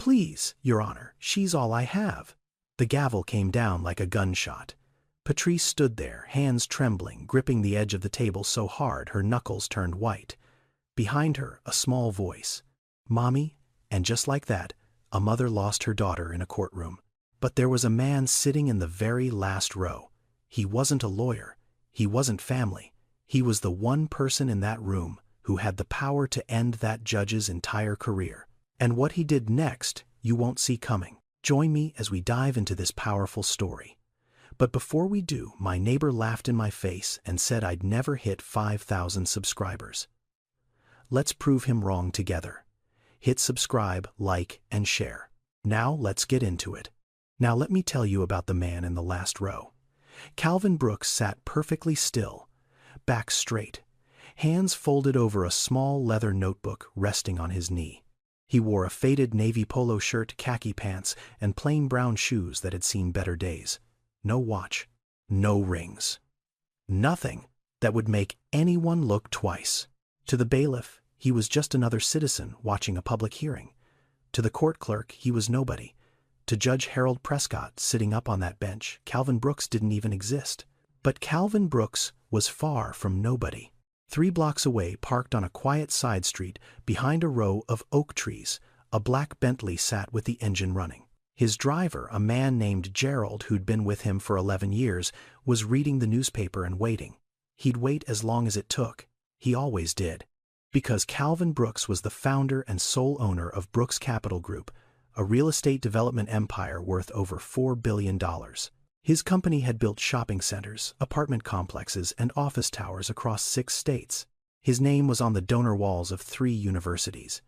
"Please, Your Honor, she's all I have." The gavel came down like a gunshot. Patrice stood there, hands trembling, gripping the edge of the table so hard her knuckles turned white. Behind her, a small voice. "Mommy," and just like that, a mother lost her daughter in a courtroom. But there was a man sitting in the very last row. He wasn't a lawyer. He wasn't family. He was the one person in that room who had the power to end that judge's entire career. And what he did next, you won't see coming. Join me as we dive into this powerful story. But before we do, my neighbor laughed in my face and said I'd never hit 5,000 subscribers. Let's prove him wrong together. Hit subscribe, like, and share. Now let's get into it. Now let me tell you about the man in the last row. Calvin Brooks sat perfectly still, back straight, hands folded over a small leather notebook resting on his knee. He wore a faded navy polo shirt, khaki pants, and plain brown shoes that had seen better days. No watch, no rings. Nothing that would make anyone look twice. To the bailiff, he was just another citizen watching a public hearing. To the court clerk, he was nobody. To Judge Harold Prescott, sitting up on that bench, Calvin Brooks didn't even exist. But Calvin Brooks was far from nobody. 3 blocks away, parked on a quiet side street behind a row of oak trees, a black Bentley sat with the engine running. His driver, a man named Gerald who'd been with him for 11 years, was reading the newspaper and waiting. He'd wait as long as it took. He always did. Because Calvin Brooks was the founder and sole owner of Brooks Capital Group, a real estate development empire worth over $4 billion. His company had built shopping centers, apartment complexes, and office towers across 6 states. His name was on the donor walls of 3 universities.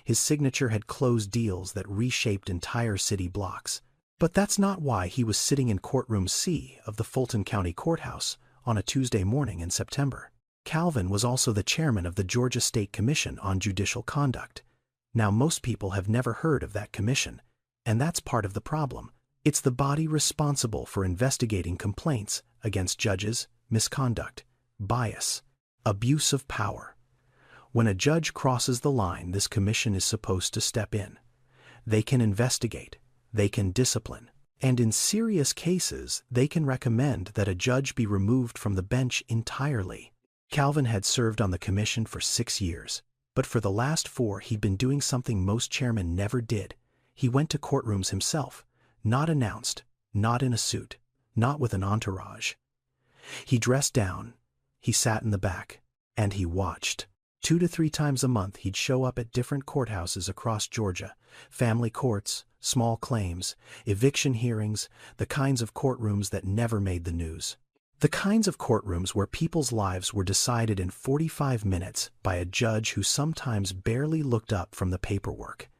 His signature had closed deals that reshaped entire city blocks. But that's not why he was sitting in courtroom C of the Fulton County Courthouse on a Tuesday morning in September. Calvin was also the chairman of the Georgia State Commission on Judicial Conduct. Now, most people have never heard of that commission, and that's part of the problem. It's the body responsible for investigating complaints against judges, misconduct, bias, abuse of power. When a judge crosses the line, this commission is supposed to step in. They can investigate, they can discipline, and in serious cases, they can recommend that a judge be removed from the bench entirely. Calvin had served on the commission for 6 years. But for the last 4, he'd been doing something most chairmen never did. He went to courtrooms himself, not announced, not in a suit, not with an entourage. He dressed down, he sat in the back, and he watched. 2 to 3 times a month he'd show up at different courthouses across Georgia, family courts, small claims, eviction hearings, the kinds of courtrooms that never made the news. The kinds of courtrooms where people's lives were decided in 45 minutes by a judge who sometimes barely looked up from the paperwork.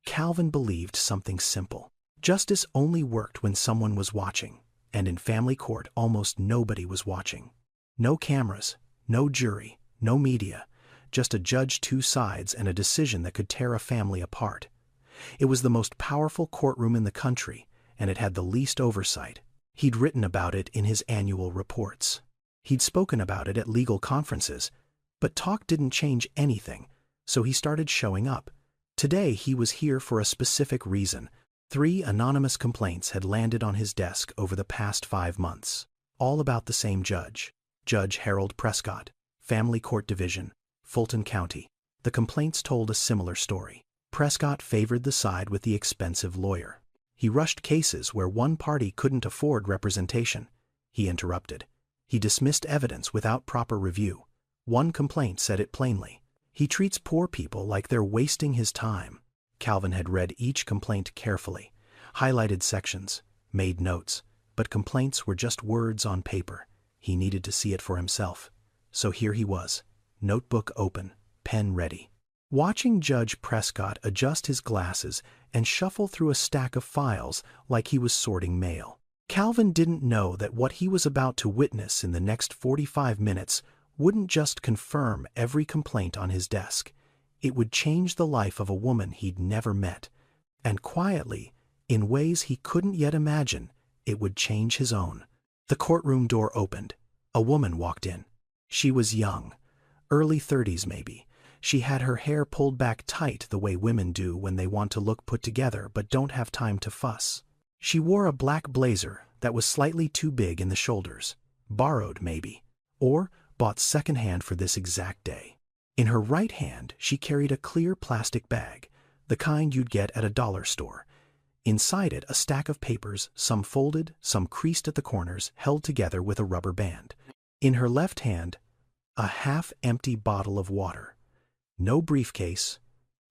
Calvin believed something simple. Justice only worked when someone was watching, and in family court almost nobody was watching. No cameras, no jury, no media, just a judge, 2 sides, and a decision that could tear a family apart. It was the most powerful courtroom in the country, and it had the least oversight. He'd written about it in his annual reports. He'd spoken about it at legal conferences, but talk didn't change anything, so he started showing up. Today he was here for a specific reason. 3 anonymous complaints had landed on his desk over the past 5 months, all about the same judge, Judge Harold Prescott, Family Court Division, Fulton County. The complaints told a similar story. Prescott favored the side with the expensive lawyer. He rushed cases where one party couldn't afford representation. He interrupted. He dismissed evidence without proper review. One complaint said it plainly. He treats poor people like they're wasting his time. Calvin had read each complaint carefully, highlighted sections, made notes, but complaints were just words on paper. He needed to see it for himself. So here he was, notebook open, pen ready, watching Judge Prescott adjust his glasses and shuffle through a stack of files like he was sorting mail. Calvin didn't know that what he was about to witness in the next 45 minutes wouldn't just confirm every complaint on his desk. It would change the life of a woman he'd never met. And quietly, in ways he couldn't yet imagine, it would change his own. The courtroom door opened. A woman walked in. She was young, early 30s maybe, She had her hair pulled back tight the way women do when they want to look put together but don't have time to fuss. She wore a black blazer that was slightly too big in the shoulders, borrowed maybe, or bought secondhand for this exact day. In her right hand, she carried a clear plastic bag, the kind you'd get at a dollar store. Inside it, a stack of papers, some folded, some creased at the corners, held together with a rubber band. In her left hand, a half-empty bottle of water. No briefcase,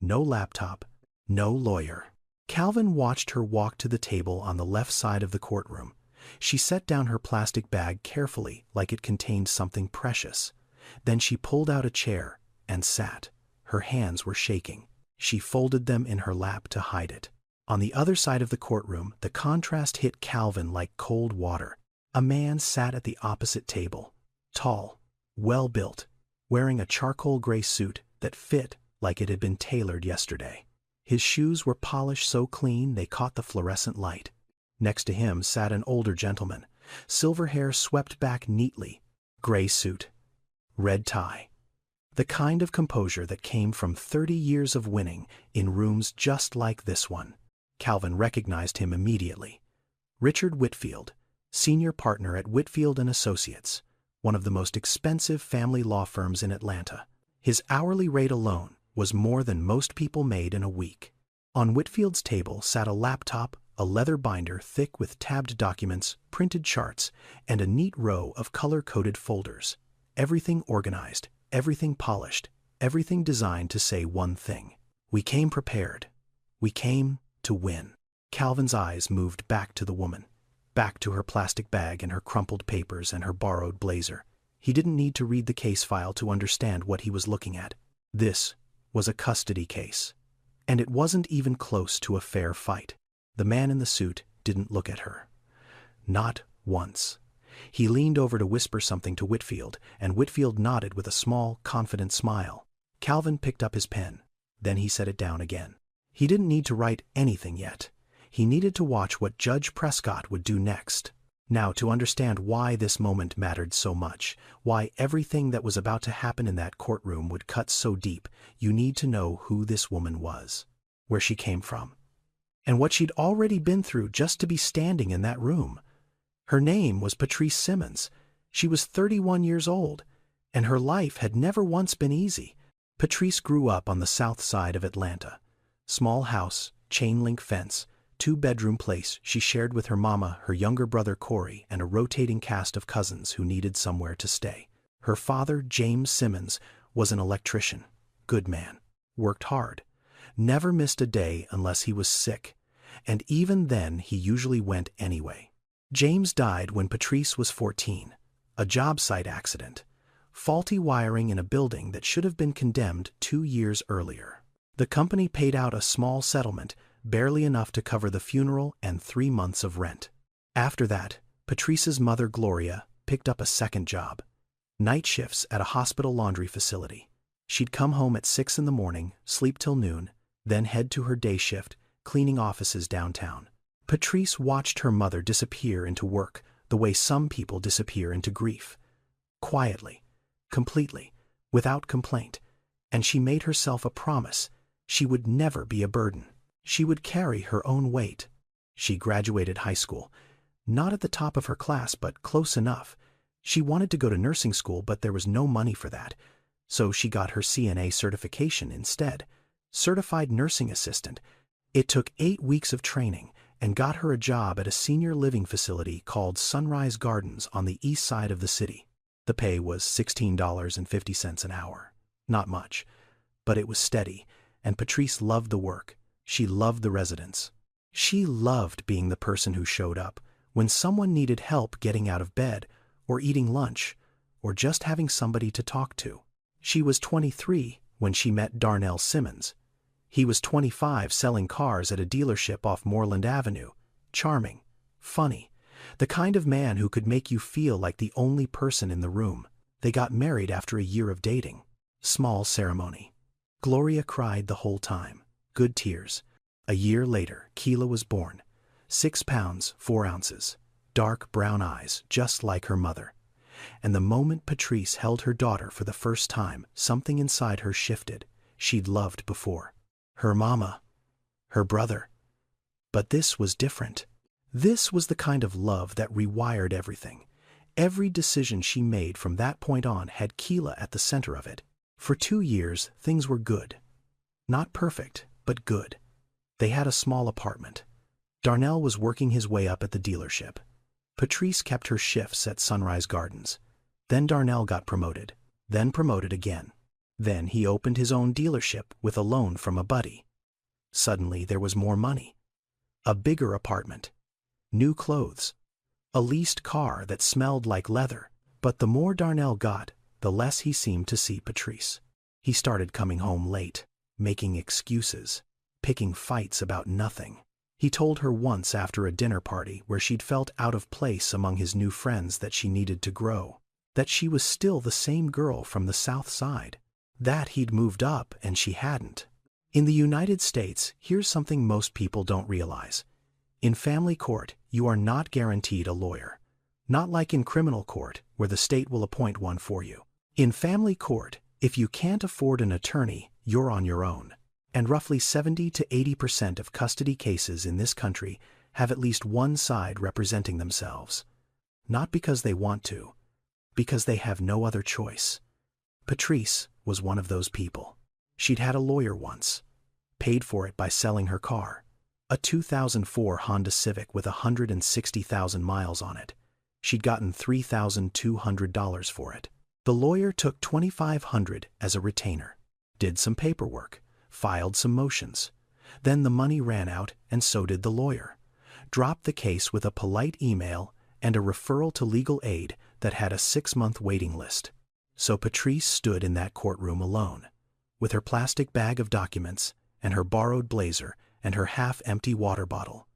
no laptop, no lawyer. Calvin watched her walk to the table on the left side of the courtroom. She set down her plastic bag carefully, like it contained something precious. Then she pulled out a chair and sat. Her hands were shaking. She folded them in her lap to hide it. On the other side of the courtroom, the contrast hit Calvin like cold water. A man sat at the opposite table, tall, well-built, wearing a charcoal gray suit that fit like it had been tailored yesterday. His shoes were polished so clean they caught the fluorescent light. Next to him sat an older gentleman, silver hair swept back neatly, gray suit, red tie. The kind of composure that came from 30 years of winning in rooms just like this one. Calvin recognized him immediately. Richard Whitfield, senior partner at Whitfield & Associates, one of the most expensive family law firms in Atlanta. His hourly rate alone was more than most people made in a week. On Whitfield's table sat a laptop, a leather binder thick with tabbed documents, printed charts, and a neat row of color-coded folders. Everything organized, everything polished, everything designed to say one thing. We came prepared. We came to win. Calvin's eyes moved back to the woman, back to her plastic bag and her crumpled papers and her borrowed blazer. He didn't need to read the case file to understand what he was looking at. This was a custody case, and it wasn't even close to a fair fight. The man in the suit didn't look at her. Not once. He leaned over to whisper something to Whitfield, and Whitfield nodded with a small, confident smile. Calvin picked up his pen. Then he set it down again. He didn't need to write anything yet. He needed to watch what Judge Prescott would do next. Now, to understand why this moment mattered so much, why everything that was about to happen in that courtroom would cut so deep, you need to know who this woman was, where she came from, and what she'd already been through just to be standing in that room. Her name was Patrice Simmons. She was 31 years old, and her life had never once been easy. Patrice grew up on the south side of Atlanta. Small house, chain-link fence, 2-bedroom place she shared with her mama, her younger brother Corey, and a rotating cast of cousins who needed somewhere to stay. Her father, James Simmons, was an electrician, good man, worked hard, never missed a day unless he was sick, and even then he usually went anyway. James died when Patrice was 14, a job site accident, faulty wiring in a building that should have been condemned 2 years earlier. The company paid out a small settlement, barely enough to cover the funeral and 3 months of rent. After that, Patrice's mother, Gloria, picked up a second job, night shifts at a hospital laundry facility. She'd come home at 6 in the morning, sleep till noon, then head to her day shift, cleaning offices downtown. Patrice watched her mother disappear into work the way some people disappear into grief. Quietly, completely, without complaint. And she made herself a promise. She would never be a burden. She would carry her own weight. She graduated high school, not at the top of her class, but close enough. She wanted to go to nursing school, but there was no money for that. So she got her CNA certification instead, certified nursing assistant. It took 8 weeks of training and got her a job at a senior living facility called Sunrise Gardens on the east side of the city. The pay was $16.50 an hour. Not much, but it was steady, and Patrice loved the work. She loved the residents. She loved being the person who showed up when someone needed help getting out of bed, or eating lunch, or just having somebody to talk to. She was 23 when she met Darnell Simmons. He was 25, selling cars at a dealership off Moreland Avenue. Charming, funny, the kind of man who could make you feel like the only person in the room. They got married after a year of dating. Small ceremony. Gloria cried the whole time. Good tears. A year later, Keela was born. 6 pounds, 4 ounces. Dark brown eyes, just like her mother. And the moment Patrice held her daughter for the first time, something inside her shifted. she'd loved before. Her mama, her brother. But this was different. This was the kind of love that rewired everything. Every decision she made from that point on had Keela at the center of it. For 2 years, things were good. Not perfect, but good. They had a small apartment. Darnell was working his way up at the dealership. Patrice kept her shifts at Sunrise Gardens. Then Darnell got promoted. Then promoted again. Then he opened his own dealership with a loan from a buddy. Suddenly there was more money. A bigger apartment. New clothes. A leased car that smelled like leather. But the more Darnell got, the less he seemed to see Patrice. He started coming home late, making excuses, picking fights about nothing. He told her once after a dinner party where she'd felt out of place among his new friends that she needed to grow, that she was still the same girl from the South Side, that he'd moved up and she hadn't. In the United States, here's something most people don't realize. In family court, you are not guaranteed a lawyer. Not like in criminal court, where the state will appoint one for you. In family court, if you can't afford an attorney, you're on your own. And roughly 70 to 80% of custody cases in this country have at least one side representing themselves. Not because they want to, because they have no other choice. Patrice was one of those people. She'd had a lawyer once, paid for it by selling her car, a 2004 Honda Civic with 160,000 miles on it. She'd gotten $3,200 for it. The lawyer took $2,500 as a retainer, did some paperwork, filed some motions. Then the money ran out and so did the lawyer. Dropped the case with a polite email and a referral to legal aid that had a 6-month waiting list. So Patrice stood in that courtroom alone, with her plastic bag of documents and her borrowed blazer and her half-empty water bottle,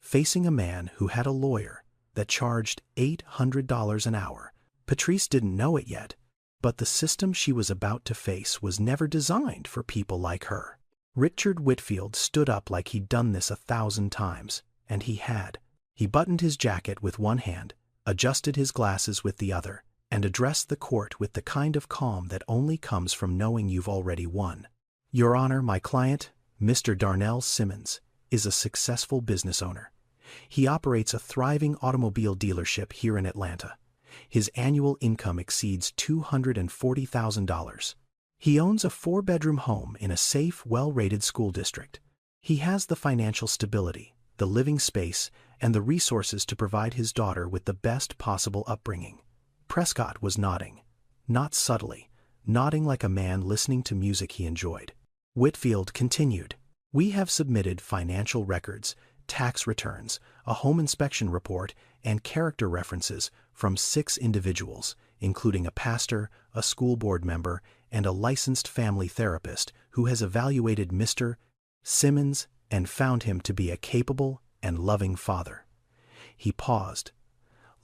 facing a man who had a lawyer that charged $800 an hour. Patrice didn't know it yet, but the system she was about to face was never designed for people like her. Richard Whitfield stood up like he'd done this 1,000 times, and he had. He buttoned his jacket with one hand, adjusted his glasses with the other, and addressed the court with the kind of calm that only comes from knowing you've already won. Your Honor, my client, Mr. Darnell Simmons, is a successful business owner. He operates a thriving automobile dealership here in Atlanta. His annual income exceeds $240,000. He owns a 4-bedroom home in a safe, well-rated school district. He has the financial stability, the living space, and the resources to provide his daughter with the best possible upbringing. Prescott was nodding, not subtly, nodding like a man listening to music he enjoyed. Whitfield continued, "We have submitted financial records, tax returns, a home inspection report, and character references from 6 individuals, including a pastor, a school board member, and a licensed family therapist who has evaluated Mr. Simmons and found him to be a capable and loving father." He paused.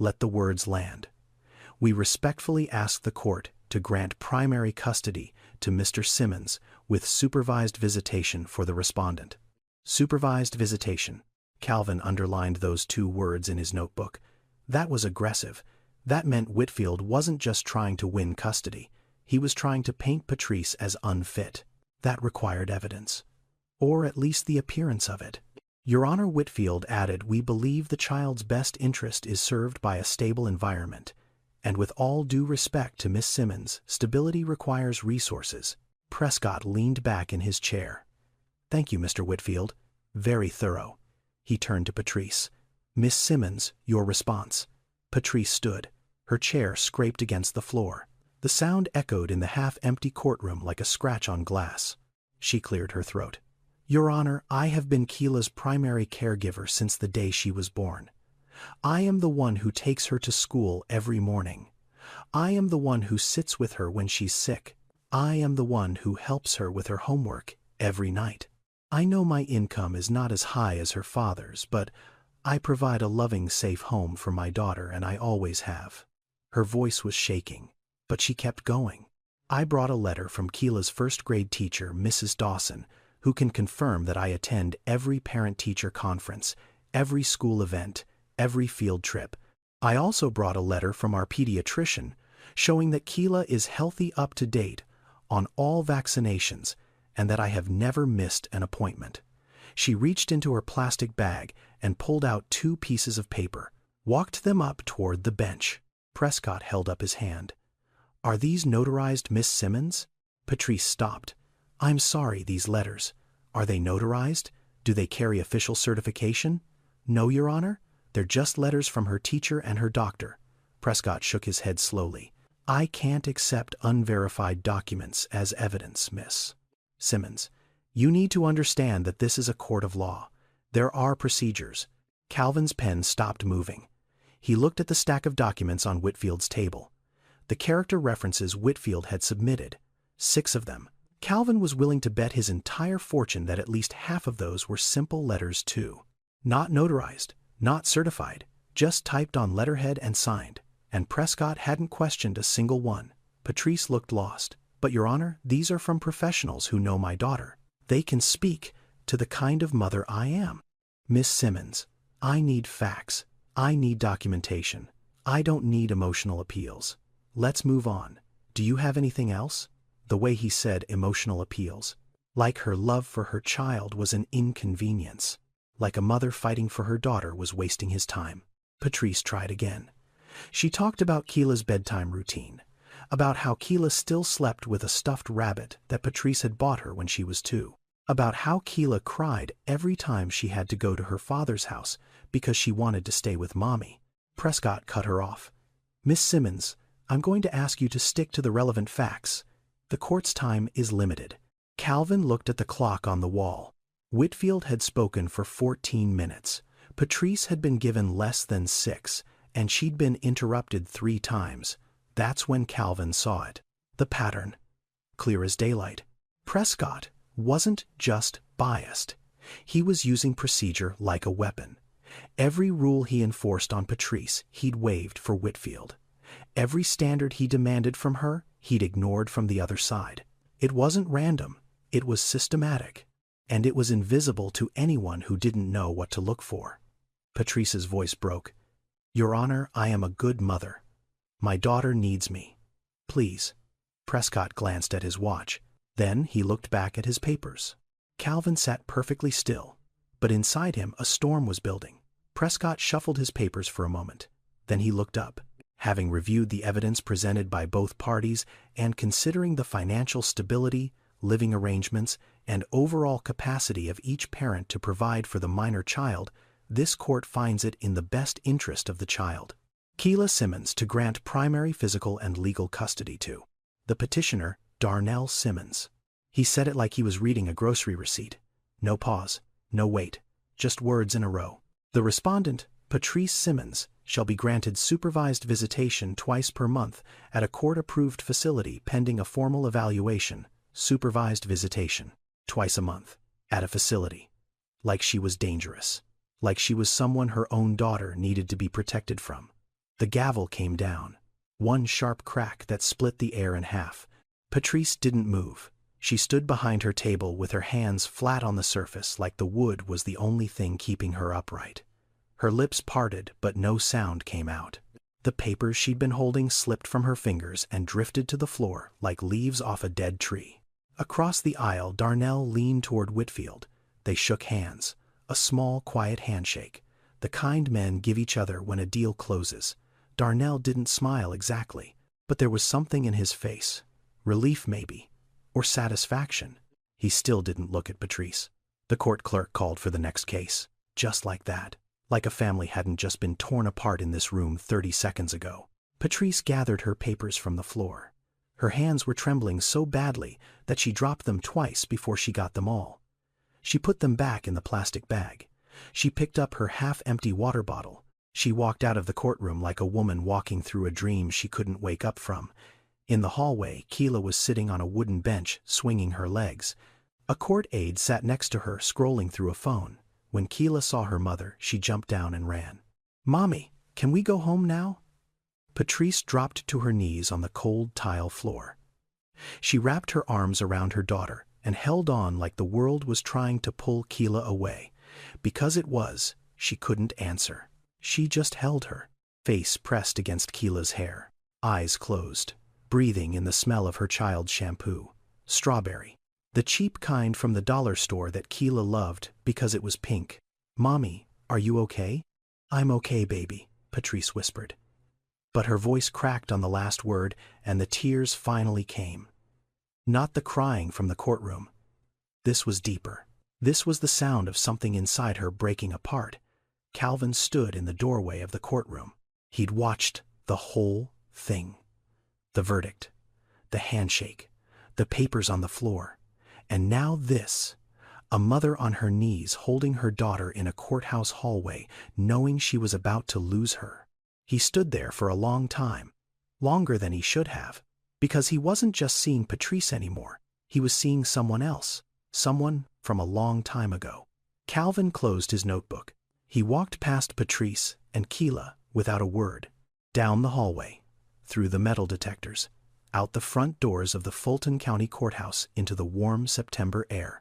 Let the words land. "We respectfully ask the court to grant primary custody to Mr. Simmons with supervised visitation for the respondent." Supervised visitation. Calvin underlined those 2 words in his notebook. That was aggressive. That meant Whitfield wasn't just trying to win custody. He was trying to paint Patrice as unfit. That required evidence. Or at least the appearance of it. Your Honor, Whitfield added, "We believe the child's best interest is served by a stable environment. And with all due respect to Miss Simmons, stability requires resources." Prescott leaned back in his chair. "Thank you, Mr. Whitfield. Very thorough." He turned to Patrice. "Miss Simmons, your response." Patrice stood. Her chair scraped against the floor. The sound echoed in the half-empty courtroom like a scratch on glass. She cleared her throat. "Your Honor, I have been Keela's primary caregiver since the day she was born. I am the one who takes her to school every morning. I am the one who sits with her when she's sick. I am the one who helps her with her homework every night. I know my income is not as high as her father's, but I provide a loving, safe home for my daughter, and I always have." Her voice was shaking, but she kept going. "I brought a letter from Keela's first-grade teacher, Mrs. Dawson, who can confirm that I attend every parent-teacher conference, every school event, every field trip. I also brought a letter from our pediatrician showing that Keela is healthy up to date on all vaccinations and that I have never missed an appointment. She reached into her plastic bag and pulled out 2 pieces of paper, walked them up toward the bench. Prescott held up his hand. Are these notarized, Miss Simmons? Patrice stopped. I'm sorry, these letters. Are they notarized? Do they carry official certification? No, Your Honor. They're just letters from her teacher and her doctor. Prescott shook his head slowly. I can't accept unverified documents as evidence, Miss Simmons. You need to understand that this is a court of law. There are procedures. Calvin's pen stopped moving. He looked at the stack of documents on Whitfield's table. The character references Whitfield had submitted, 6 of them. Calvin was willing to bet his entire fortune that at least half of those were simple letters too. Not notarized, not certified, just typed on letterhead and signed. And Prescott hadn't questioned a single one. Patrice looked lost. But, Your Honor, these are from professionals who know my daughter. They can speak to the kind of mother I am. Miss Simmons, I need facts. I need documentation. I don't need emotional appeals. Let's move on. Do you have anything else? The way he said emotional appeals. Like her love for her child was an inconvenience. Like a mother fighting for her daughter was wasting his time. Patrice tried again. She talked about Keela's bedtime routine, about how Keela still slept with a stuffed rabbit that Patrice had bought her when she was 2, about how Keela cried every time she had to go to her father's house because she wanted to stay with Mommy. Prescott cut her off. Miss Simmons, I'm going to ask you to stick to the relevant facts. The court's time is limited. Calvin looked at the clock on the wall. Whitfield had spoken for 14 minutes. Patrice had been given less than 6, and she'd been interrupted 3 times. That's when Calvin saw it. The pattern. Clear as daylight. Prescott wasn't just biased. He was using procedure like a weapon. Every rule he enforced on Patrice, he'd waived for Whitfield. Every standard he demanded from her, he'd ignored from the other side. It wasn't random. It was systematic. And it was invisible to anyone who didn't know what to look for. Patrice's voice broke. Your Honor, I am a good mother. My daughter needs me. Please. Prescott glanced at his watch. Then he looked back at his papers. Calvin sat perfectly still, but inside him a storm was building. Prescott shuffled his papers for a moment. Then he looked up. Having reviewed the evidence presented by both parties and considering the financial stability, living arrangements, and overall capacity of each parent to provide for the minor child, this court finds it in the best interest of the child, Keela Simmons, to grant primary physical and legal custody to the petitioner, Darnell Simmons. He said it like he was reading a grocery receipt. No pause, no wait, just words in a row. The respondent, Patrice Simmons, shall be granted supervised visitation twice per month at a court-approved facility pending a formal evaluation. Supervised visitation, twice a month, at a facility. Like she was dangerous. Like she was someone her own daughter needed to be protected from. The gavel came down. One sharp crack that split the air in half. Patrice didn't move. She stood behind her table with her hands flat on the surface like the wood was the only thing keeping her upright. Her lips parted, but no sound came out. The papers she'd been holding slipped from her fingers and drifted to the floor like leaves off a dead tree. Across the aisle, Darnell leaned toward Whitfield. They shook hands, a small, quiet handshake, the kind men give each other when a deal closes. Darnell didn't smile exactly, but there was something in his face. Relief maybe, or satisfaction. He still didn't look at Patrice. The court clerk called for the next case, just like that. Like a family hadn't just been torn apart in this room 30 seconds ago. Patrice gathered her papers from the floor. Her hands were trembling so badly that she dropped them twice before she got them all. She put them back in the plastic bag. She picked up her half-empty water bottle. She walked out of the courtroom like a woman walking through a dream she couldn't wake up from. In the hallway, Keela was sitting on a wooden bench, swinging her legs. A court aide sat next to her, scrolling through a phone. When Keela saw her mother, she jumped down and ran. "Mommy, can we go home now?" Patrice dropped to her knees on the cold tile floor. She wrapped her arms around her daughter and held on like the world was trying to pull Keela away. Because it was, she couldn't answer. She just held her, face pressed against Keela's hair, eyes closed, breathing in the smell of her child's shampoo. Strawberry. The cheap kind from the dollar store that Keela loved because it was pink. "Mommy, are you okay?" "I'm okay, baby," Patrice whispered. But her voice cracked on the last word, and the tears finally came. Not the crying from the courtroom. This was deeper. This was the sound of something inside her breaking apart. Calvin stood in the doorway of the courtroom. He'd watched the whole thing. The verdict, the handshake, the papers on the floor, and now this. A mother on her knees holding her daughter in a courthouse hallway, knowing she was about to lose her. He stood there for a long time, longer than he should have, because he wasn't just seeing Patrice anymore. He was seeing someone else, someone from a long time ago. Calvin closed his notebook. He walked past Patrice and Keela without a word, down the hallway, through the metal detectors, out the front doors of the Fulton County Courthouse into the warm September air.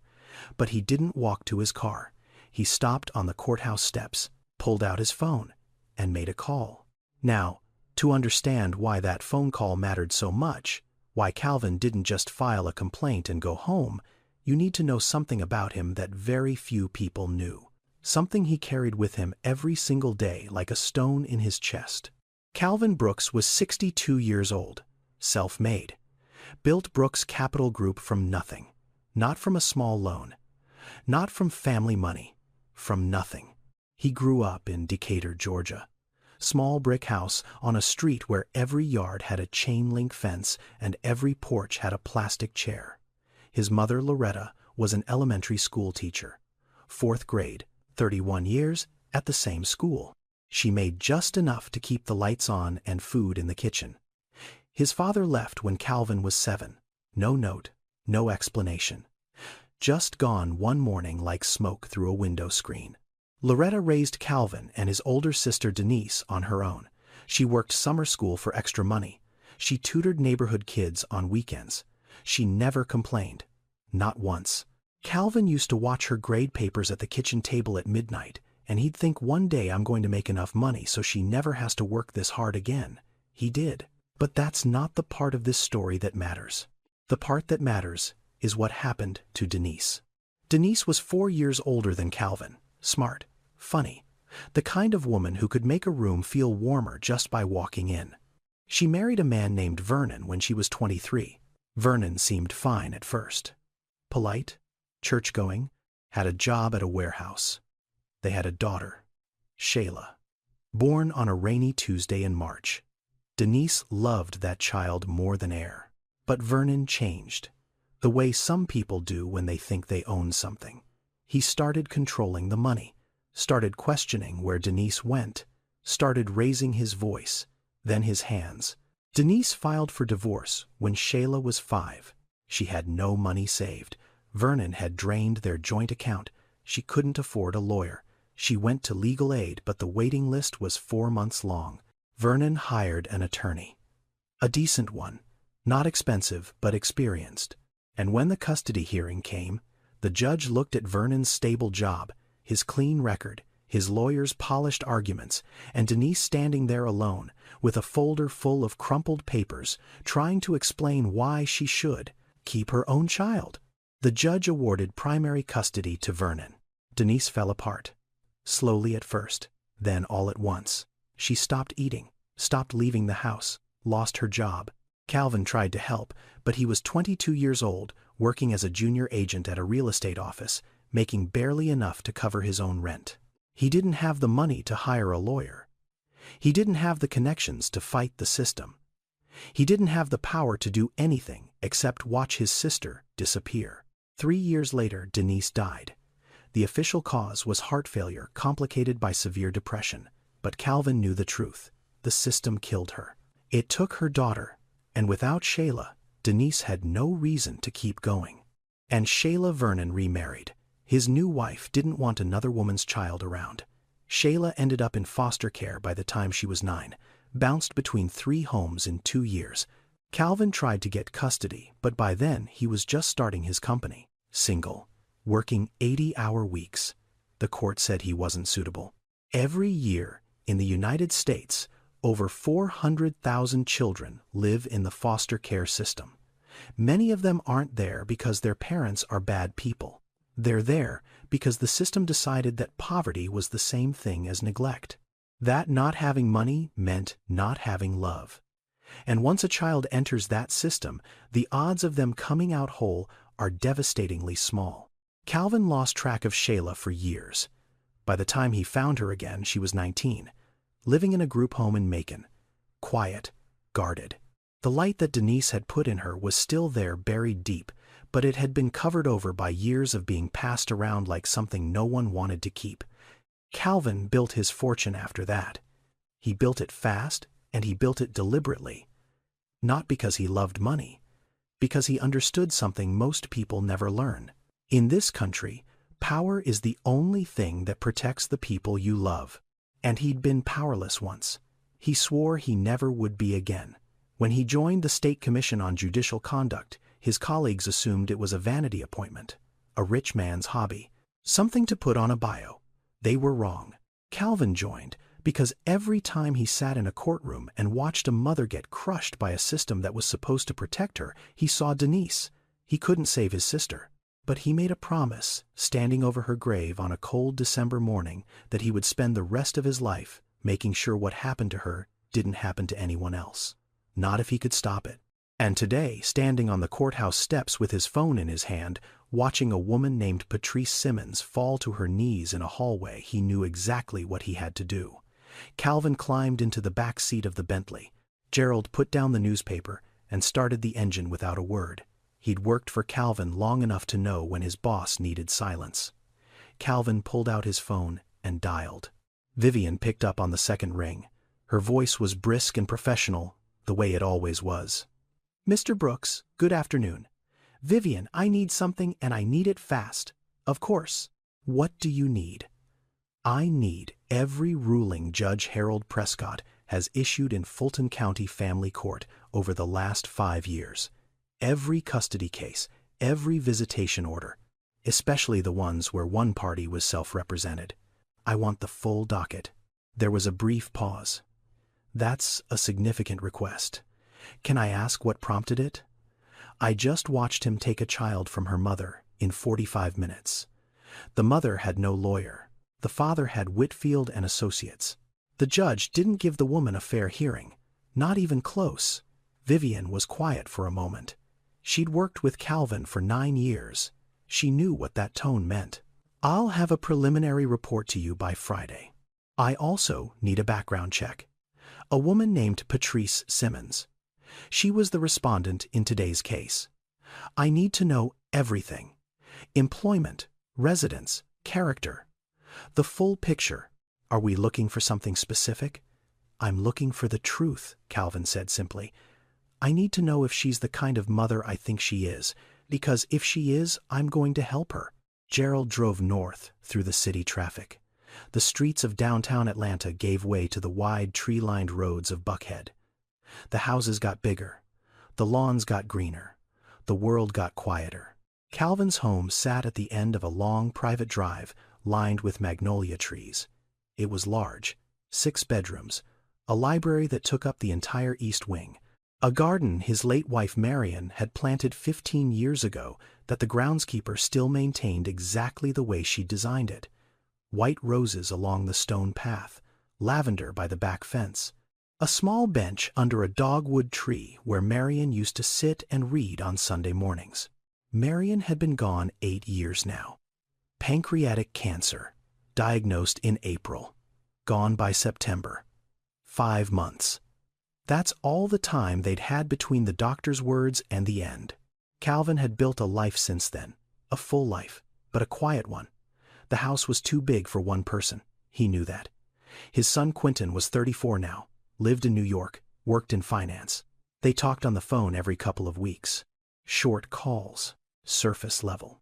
But he didn't walk to his car. He stopped on the courthouse steps, pulled out his phone, and made a call. Now, to understand why that phone call mattered so much, why Calvin didn't just file a complaint and go home, you need to know something about him that very few people knew. Something he carried with him every single day like a stone in his chest. Calvin Brooks was 62 years old, self-made. Built Brooks Capital Group from nothing. Not from a small loan. Not from family money. From nothing. He grew up in Decatur, Georgia. Small brick house on a street where every yard had a chain-link fence and every porch had a plastic chair. His mother, Loretta, was an elementary school teacher. 4th grade, 31 years, at the same school. She made just enough to keep the lights on and food in the kitchen. His father left when Calvin was 7. No note, no explanation. Just gone one morning like smoke through a window screen. Loretta raised Calvin and his older sister Denise on her own. She worked summer school for extra money. She tutored neighborhood kids on weekends. She never complained. Not once. Calvin used to watch her grade papers at the kitchen table at midnight, and he'd think one day I'm going to make enough money so she never has to work this hard again. He did. But that's not the part of this story that matters. The part that matters is what happened to Denise. Denise was 4 years older than Calvin. Smart. Funny. The kind of woman who could make a room feel warmer just by walking in. She married a man named Vernon when she was 23. Vernon seemed fine at first. Polite, church-going, had a job at a warehouse. They had a daughter, Shayla, born on a rainy Tuesday in March. Denise loved that child more than air. But Vernon changed, the way some people do when they think they own something. He started controlling the money, started questioning where Denise went, started raising his voice, then his hands. Denise filed for divorce when Shayla was 5. She had no money saved. Vernon had drained their joint account. She couldn't afford a lawyer. She went to legal aid, but the waiting list was 4 months long. Vernon hired an attorney. A decent one, not expensive but experienced. And when the custody hearing came, the judge looked at Vernon's stable job, his clean record, his lawyer's polished arguments, and Denise standing there alone, with a folder full of crumpled papers, trying to explain why she should keep her own child. The judge awarded primary custody to Vernon. Denise fell apart. Slowly at first, then all at once. She stopped eating, stopped leaving the house, lost her job. Calvin tried to help, but he was 22 years old, working as a junior agent at a real estate office, making barely enough to cover his own rent. He didn't have the money to hire a lawyer. He didn't have the connections to fight the system. He didn't have the power to do anything except watch his sister disappear. 3 years later, Denise died. The official cause was heart failure complicated by severe depression. But Calvin knew the truth. The system killed her. It took her daughter, and without Shayla, Denise had no reason to keep going. And Shayla Vernon remarried. His new wife didn't want another woman's child around. Shayla ended up in foster care by the time she was 9, bounced between 3 homes in 2 years. Calvin tried to get custody, but by then he was just starting his company, single, working 80-hour weeks. The court said he wasn't suitable. Every year, in the United States, over 400,000 children live in the foster care system. Many of them aren't there because their parents are bad people. They're there because the system decided that poverty was the same thing as neglect. That not having money meant not having love. And once a child enters that system, the odds of them coming out whole are devastatingly small. Calvin lost track of Shayla for years. By the time he found her again, she was 19, living in a group home in Macon. Quiet, guarded. The light that Denise had put in her was still there, buried deep, but it had been covered over by years of being passed around like something no one wanted to keep. Calvin built his fortune after that. He built it fast, and he built it deliberately. Not because he loved money, because he understood something most people never learn. In this country, power is the only thing that protects the people you love. And he'd been powerless once. He swore he never would be again. When he joined the State Commission on Judicial Conduct, his colleagues assumed it was a vanity appointment, a rich man's hobby, something to put on a bio. They were wrong. Calvin joined because every time he sat in a courtroom and watched a mother get crushed by a system that was supposed to protect her, he saw Denise. He couldn't save his sister, but he made a promise, standing over her grave on a cold December morning, that he would spend the rest of his life making sure what happened to her didn't happen to anyone else. Not if he could stop it. And today, standing on the courthouse steps with his phone in his hand, watching a woman named Patrice Simmons fall to her knees in a hallway, he knew exactly what he had to do. Calvin climbed into the back seat of the Bentley. Gerald put down the newspaper and started the engine without a word. He'd worked for Calvin long enough to know when his boss needed silence. Calvin pulled out his phone and dialed. Vivian picked up on the second ring. Her voice was brisk and professional, the way it always was. "Mr. Brooks, good afternoon. Vivian, I need something and I need it fast. Of course. What do you need?" "I need every ruling Judge Harold Prescott has issued in Fulton County Family Court over the last 5 years. Every custody case, every visitation order, especially the ones where one party was self-represented. I want the full docket." There was a brief pause. "That's a significant request. Can I ask what prompted it?" "I just watched him take a child from her mother in 45 minutes. The mother had no lawyer. The father had Whitfield and Associates. The judge didn't give the woman a fair hearing, not even close." Vivian was quiet for a moment. She'd worked with Calvin for 9 years. She knew what that tone meant. "I'll have a preliminary report to you by Friday. I also need a background check. A woman named Patrice Simmons. She was the respondent in today's case. I need to know everything. Employment, residence, character. The full picture. Are we looking for something specific?" "I'm looking for the truth," Calvin said simply. "I need to know if she's the kind of mother I think she is, because if she is, I'm going to help her." Gerald drove north through the city traffic. The streets of downtown Atlanta gave way to the wide tree-lined roads of Buckhead. The houses got bigger. The lawns got greener. The world got quieter. Calvin's home sat at the end of a long private drive lined with magnolia trees. It was large, 6 bedrooms, a library that took up the entire east wing, a garden his late wife Marion had planted 15 years ago that the groundskeeper still maintained exactly the way she designed it. White roses along the stone path, lavender by the back fence. A small bench under a dogwood tree where Marion used to sit and read on Sunday mornings. Marion had been gone 8 years now. Pancreatic cancer, diagnosed in April, gone by September. 5 months. That's all the time they'd had between the doctor's words and the end. Calvin had built a life since then, a full life, but a quiet one. The house was too big for one person. He knew that. His son Quentin was 34 now, lived in New York, worked in finance. They talked on the phone every couple of weeks. Short calls, surface level.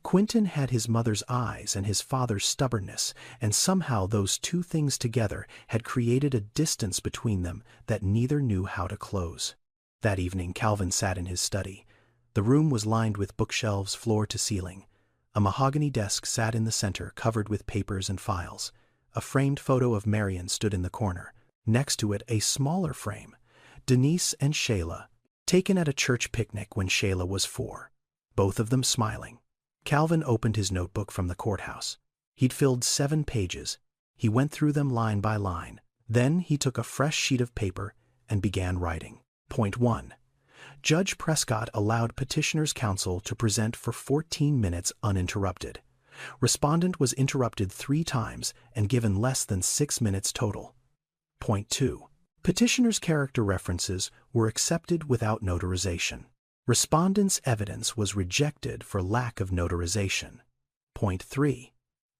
Quentin had his mother's eyes and his father's stubbornness, and somehow those two things together had created a distance between them that neither knew how to close. That evening Calvin sat in his study. The room was lined with bookshelves floor to ceiling. A mahogany desk sat in the center, covered with papers and files. A framed photo of Marion stood in the corner. Next to it, a smaller frame. Denise and Shayla, Taken at a church picnic when Shayla was 4. Both of them smiling. Calvin opened his notebook from the courthouse. He'd filled 7 pages. He went through them line by line. Then he took a fresh sheet of paper and began writing. Point 1. Judge Prescott allowed petitioner's counsel to present for 14 minutes uninterrupted. Respondent was interrupted 3 times and given less than 6 minutes total. Point 2. Petitioner's character references were accepted without notarization. Respondent's evidence was rejected for lack of notarization. Point 3.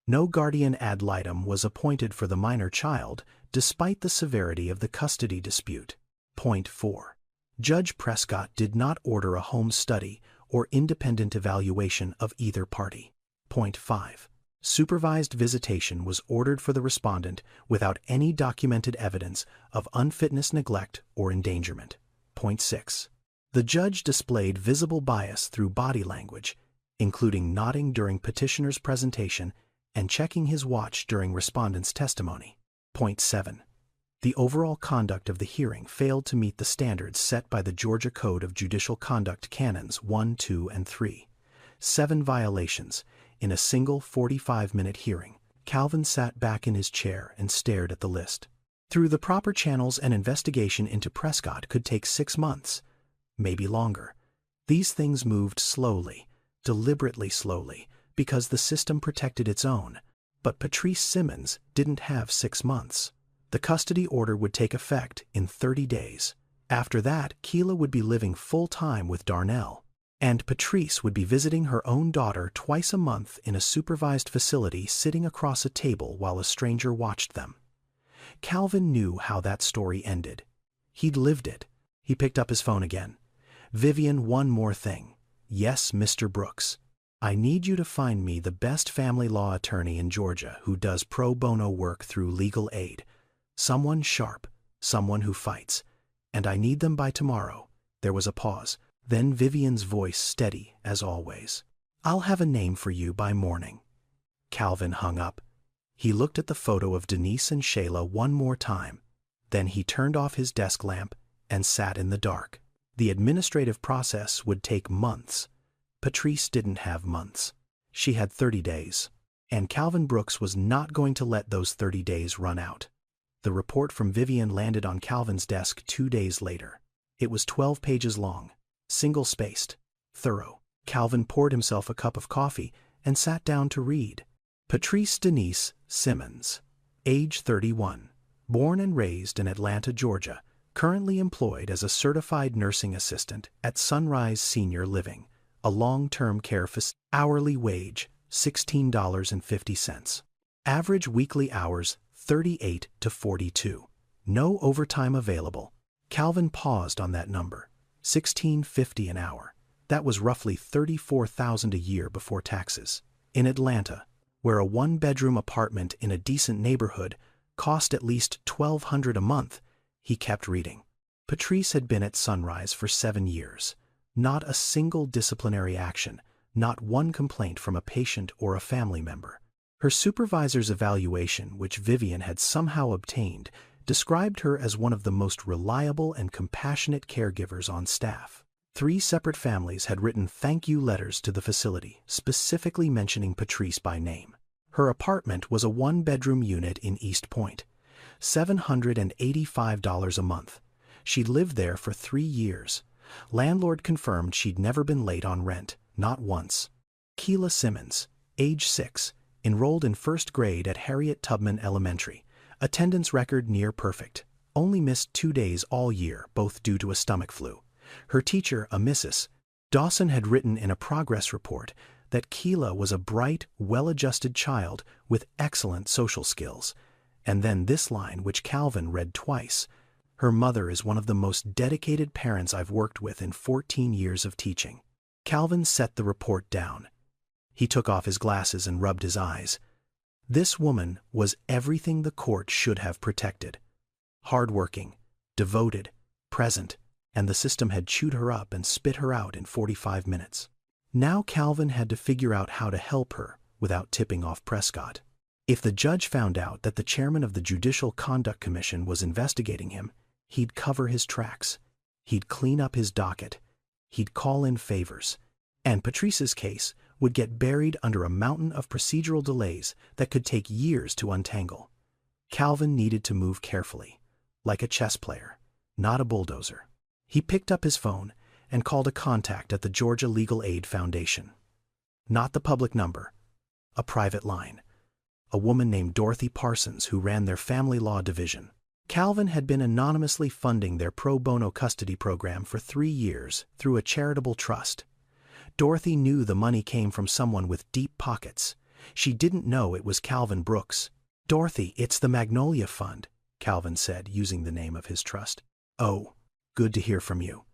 No guardian ad litem was appointed for the minor child despite the severity of the custody dispute. Point 4. Judge Prescott did not order a home study or independent evaluation of either party. Point 5. Supervised visitation was ordered for the respondent without any documented evidence of unfitness, neglect, or endangerment. Point 6. The judge displayed visible bias through body language, including nodding during petitioner's presentation and checking his watch during respondent's testimony. Point 7. The overall conduct of the hearing failed to meet the standards set by the Georgia Code of Judicial Conduct Canons 1, 2, and 3. 7 violations in a single 45-minute hearing. Calvin sat back in his chair and stared at the list. Through the proper channels, an investigation into Prescott could take 6 months, maybe longer. These things moved slowly, deliberately slowly, because the system protected its own. But Patrice Simmons didn't have 6 months. The custody order would take effect in 30 days. After that, Keela would be living full-time with Darnell, and Patrice would be visiting her own daughter twice a month in a supervised facility, sitting across a table while a stranger watched them. Calvin knew how that story ended. He'd lived it. He picked up his phone again. "Vivian, one more thing." "Yes, Mr. Brooks. I need you to find me the best family law attorney in Georgia who does pro bono work through legal aid. Someone sharp, someone who fights. And I need them by tomorrow." There was a pause. Then Vivian's voice steady as always. "I'll have a name for you by morning." Calvin hung up. He looked at the photo of Denise and Shayla one more time. Then he turned off his desk lamp and sat in the dark. The administrative process would take months. Patrice didn't have months. She had 30 days. And Calvin Brooks was not going to let those 30 days run out. The report from Vivian landed on Calvin's desk 2 days later. It was 12 pages long, single-spaced, thorough. Calvin poured himself a cup of coffee and sat down to read. Patrice Denise Simmons, age 31, born and raised in Atlanta, Georgia, currently employed as a certified nursing assistant at Sunrise Senior Living, a long-term care facility. Hourly wage, $16.50. Average weekly hours, 38 to 42. No overtime available. Calvin paused on that number. $16.50 an hour. That was roughly $34,000 a year before taxes. In Atlanta, where a one-bedroom apartment in a decent neighborhood cost at least $1,200 a month, he kept reading. Patrice had been at Sunrise for 7 years. Not a single disciplinary action, not one complaint from a patient or a family member. Her supervisor's evaluation, which Vivian had somehow obtained, described her as one of the most reliable and compassionate caregivers on staff. 3 separate families had written thank you letters to the facility, specifically mentioning Patrice by name. Her apartment was a one-bedroom unit in East Point, $785 a month. She'd lived there for 3 years. Landlord confirmed she'd never been late on rent, not once. Keela Simmons, age 6, enrolled in 1st grade at Harriet Tubman Elementary. Attendance record near perfect. Only missed 2 days all year, both due to a stomach flu. Her teacher, a Mrs. Dawson, had written in a progress report that Keela was a bright, well-adjusted child with excellent social skills. And then this line, which Calvin read twice. "Her mother is one of the most dedicated parents I've worked with in 14 years of teaching." Calvin set the report down. He took off his glasses and rubbed his eyes. This woman was everything the court should have protected. Hardworking, devoted, present, and the system had chewed her up and spit her out in 45 minutes. Now Calvin had to figure out how to help her without tipping off Prescott. If the judge found out that the chairman of the Judicial Conduct Commission was investigating him, he'd cover his tracks. He'd clean up his docket. He'd call in favors. And Patrice's case would get buried under a mountain of procedural delays that could take years to untangle. Calvin needed to move carefully, like a chess player, not a bulldozer. He picked up his phone and called a contact at the Georgia Legal Aid Foundation. Not the public number, a private line. A woman named Dorothy Parsons who ran their family law division. Calvin had been anonymously funding their pro bono custody program for 3 years through a charitable trust. Dorothy knew the money came from someone with deep pockets. She didn't know it was Calvin Brooks. "Dorothy, it's the Magnolia Fund," Calvin said, using the name of his trust. "Oh, good to hear from you.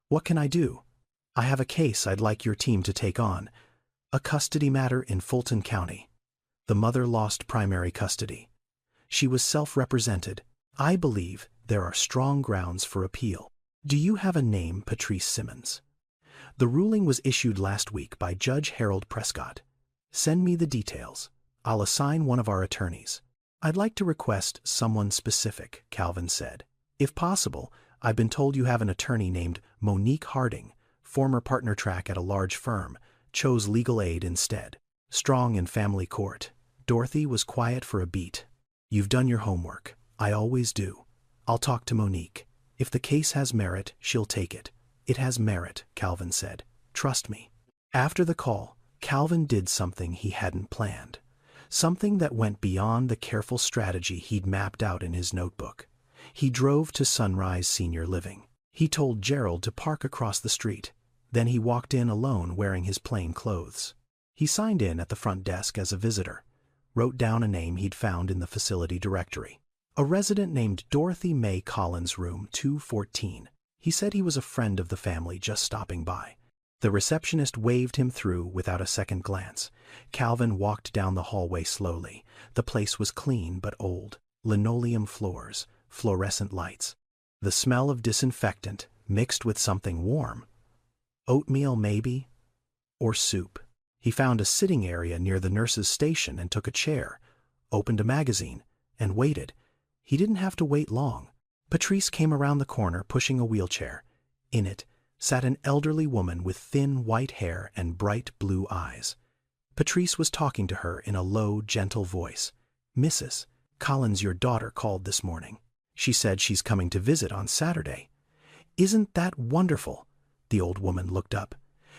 What can I do?" "I have a case I'd like your team to take on. A custody matter in Fulton County. The mother lost primary custody. She was self-represented. I believe there are strong grounds for appeal. Do you have a name, Patrice Simmons? The ruling was issued last week by Judge Harold Prescott. Send me the details. I'll assign one of our attorneys." "I'd like to request someone specific," Calvin said. "If possible, I've been told you have an attorney named Monique Harding, former partner track at a large firm, chose legal aid instead. Strong in family court." Dorothy was quiet for a beat. "You've done your homework. I always do. I'll talk to Monique. If the case has merit, she'll take it." "It has merit," Calvin said. "Trust me." After the call, Calvin did something he hadn't planned. Something that went beyond the careful strategy he'd mapped out in his notebook. He drove to Sunrise Senior Living. He told Gerald to park across the street. Then he walked in alone wearing his plain clothes. He signed in at the front desk as a visitor, wrote down a name he'd found in the facility directory. A resident named Dorothy Mae Collins, room 214. He said he was a friend of the family just stopping by. The receptionist waved him through without a second glance. Calvin walked down the hallway slowly. The place was clean but old. Linoleum floors, fluorescent lights. The smell of disinfectant mixed with something warm. Oatmeal maybe? Or soup. He found a sitting area near the nurse's station and took a chair, opened a magazine, and waited. He didn't have to wait long. Patrice came around the corner pushing a wheelchair. In it sat an elderly woman with thin white hair and bright blue eyes. Patrice was talking to her in a low, gentle voice. "Mrs. Collins, your daughter called this morning. She said she's coming to visit on Saturday." "Isn't that wonderful?" The old woman looked up.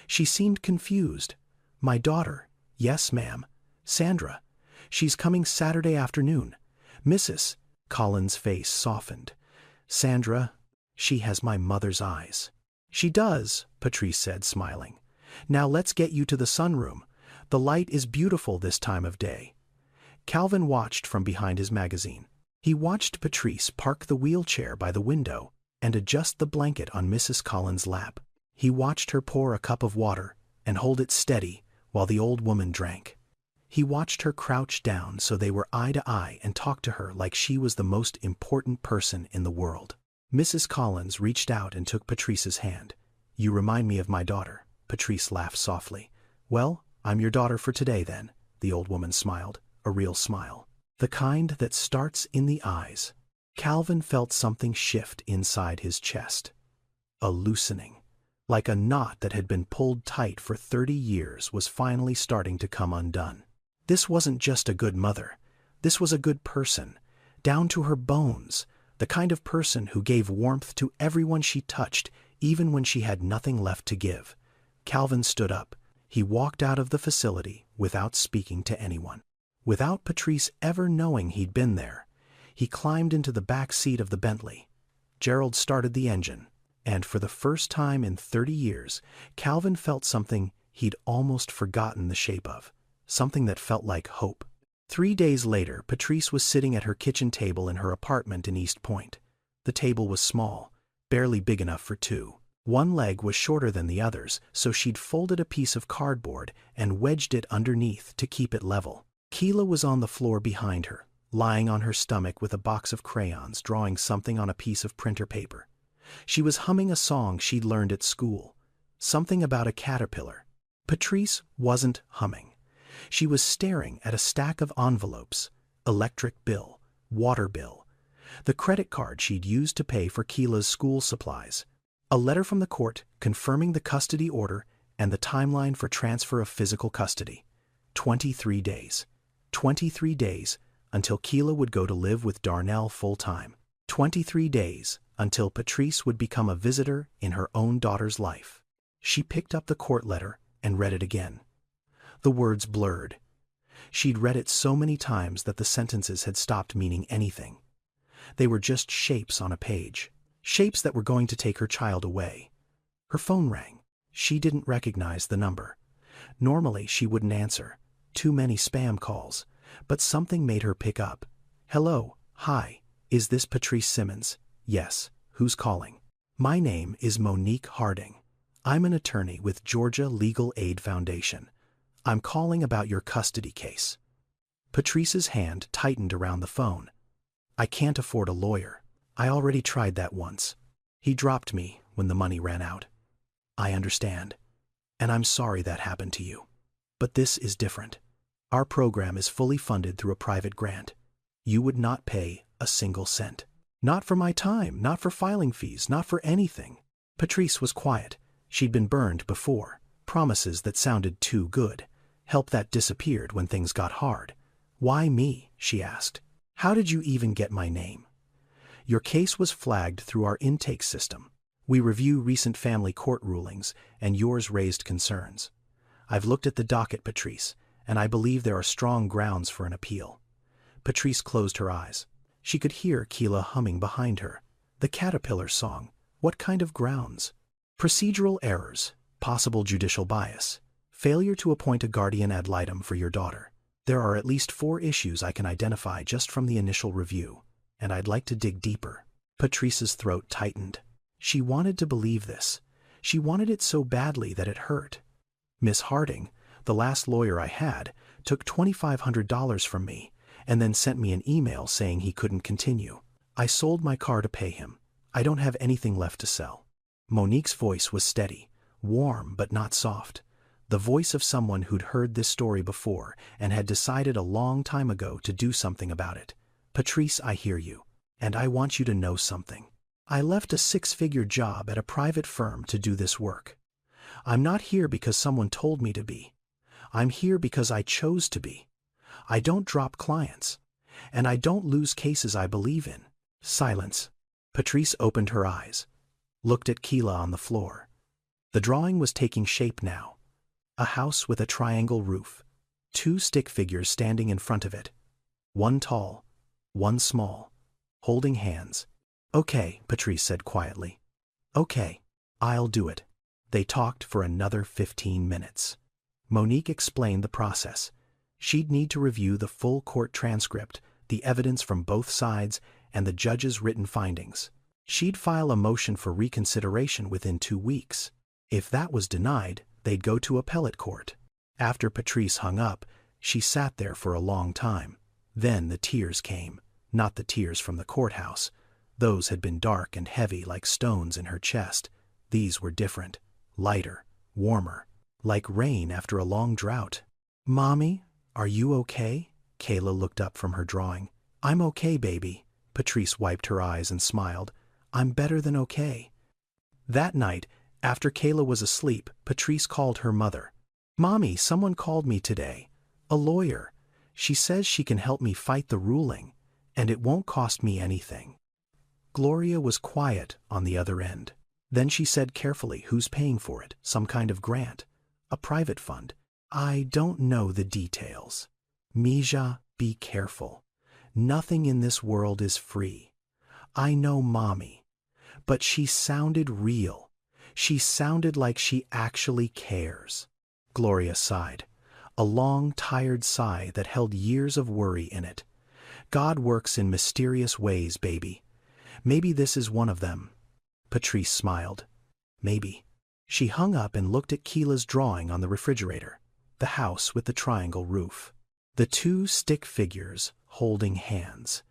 She seemed confused. "My daughter, yes, ma'am, Sandra. She's coming Saturday afternoon." Mrs. Collins' face softened. "Sandra, she has my mother's eyes." "She does," Patrice said, smiling. "Now let's get you to the sunroom. The light is beautiful this time of day." Calvin watched from behind his magazine. He watched Patrice park the wheelchair by the window and adjust the blanket on Mrs. Collins' lap. He watched her pour a cup of water and hold it steady while the old woman drank. He watched her crouch down so they were eye to eye and talk to her like she was the most important person in the world. Mrs. Collins reached out and took Patrice's hand. "You remind me of my daughter." Patrice laughed softly. "Well, I'm your daughter for today then," the old woman smiled, a real smile. The kind that starts in the eyes. Calvin felt something shift inside his chest. A loosening. Like a knot that had been pulled tight for 30 years was finally starting to come undone. This wasn't just a good mother. This was a good person, down to her bones, the kind of person who gave warmth to everyone she touched, even when she had nothing left to give. Calvin stood up. He walked out of the facility without speaking to anyone. Without Patrice ever knowing he'd been there, he climbed into the back seat of the Bentley. Gerald started the engine, and for the first time in 30 years, Calvin felt something he'd almost forgotten the shape of. Something that felt like hope. 3 days later, Patrice was sitting at her kitchen table in her apartment in East Point. The table was small, barely big enough for two. One leg was shorter than the others, so she'd folded a piece of cardboard and wedged it underneath to keep it level. Keela was on the floor behind her, lying on her stomach with a box of crayons, drawing something on a piece of printer paper. She was humming a song she'd learned at school, something about a caterpillar. Patrice wasn't humming. She was staring at a stack of envelopes, electric bill, water bill, the credit card she'd used to pay for Keela's school supplies. A letter from the court confirming the custody order and the timeline for transfer of physical custody. 23 days. 23 days until Keila would go to live with Darnell full-time. 23 days until Patrice would become a visitor in her own daughter's life. She picked up the court letter and read it again. The words blurred. She'd read it so many times that the sentences had stopped meaning anything. They were just shapes on a page. Shapes that were going to take her child away. Her phone rang. She didn't recognize the number. Normally she wouldn't answer. Too many spam calls. But something made her pick up. Hello, hi, is this Patrice Simmons? Yes, who's calling? My name is Monique Harding. I'm an attorney with Georgia Legal Aid Foundation. I'm calling about your custody case. Patrice's hand tightened around the phone. I can't afford a lawyer. I already tried that once. He dropped me when the money ran out. I understand. And I'm sorry that happened to you. But this is different. Our program is fully funded through a private grant. You would not pay a single cent. Not for my time, not for filing fees, not for anything. Patrice was quiet. She'd been burned before. Promises that sounded too good. Help that disappeared when things got hard. Why me? She asked. How did you even get my name? Your case was flagged through our intake system. We review recent family court rulings, and yours raised concerns. I've looked at the docket, Patrice, and I believe there are strong grounds for an appeal. Patrice closed her eyes. She could hear Keila humming behind her. The Caterpillar song. What kind of grounds? Procedural errors, possible judicial bias, failure to appoint a guardian ad litem for your daughter. There are at least 4 issues I can identify just from the initial review, and I'd like to dig deeper. Patrice's throat tightened. She wanted to believe this. She wanted it so badly that it hurt. Miss Harding, the last lawyer I had, took $2,500 from me and then sent me an email saying he couldn't continue. I sold my car to pay him. I don't have anything left to sell. Monique's voice was steady, warm but not soft. The voice of someone who'd heard this story before and had decided a long time ago to do something about it. Patrice, I hear you. And I want you to know something. I left a 6-figure job at a private firm to do this work. I'm not here because someone told me to be. I'm here because I chose to be. I don't drop clients. And I don't lose cases I believe in. Silence. Patrice opened her eyes, looked at Keila on the floor. The drawing was taking shape now. A house with a triangle roof. 2 stick figures standing in front of it. One tall, one small, holding hands. Okay, Patrice said quietly. Okay, I'll do it. They talked for another 15 minutes. Monique explained the process. She'd need to review the full court transcript, the evidence from both sides, and the judge's written findings. She'd file a motion for reconsideration within 2 weeks. If that was denied, they'd go to appellate court. After Patrice hung up, she sat there for a long time. Then the tears came, not the tears from the courthouse. Those had been dark and heavy like stones in her chest. These were different, lighter, warmer, like rain after a long drought. Mommy, are you okay? Keila looked up from her drawing. I'm okay, baby. Patrice wiped her eyes and smiled. I'm better than okay. That night, after Keila was asleep, Patrice called her mother. Mommy, someone called me today. A lawyer. She says she can help me fight the ruling, and it won't cost me anything. Gloria was quiet on the other end. Then she said carefully, who's paying for it? Some kind of grant? A private fund? I don't know the details. Mija, be careful. Nothing in this world is free. I know Mommy. But she sounded real. She sounded like she actually cares. Gloria sighed. A long, tired sigh that held years of worry in it. God works in mysterious ways, baby. Maybe this is one of them. Patrice smiled. Maybe. She hung up and looked at Keila's drawing on the refrigerator. The house with the triangle roof. The 2 stick figures holding hands.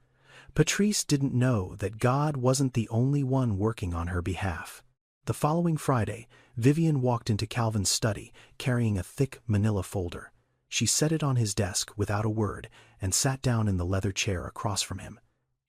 Patrice didn't know that God wasn't the only one working on her behalf. The following Friday, Vivian walked into Calvin's study, carrying a thick manila folder. She set it on his desk without a word and sat down in the leather chair across from him.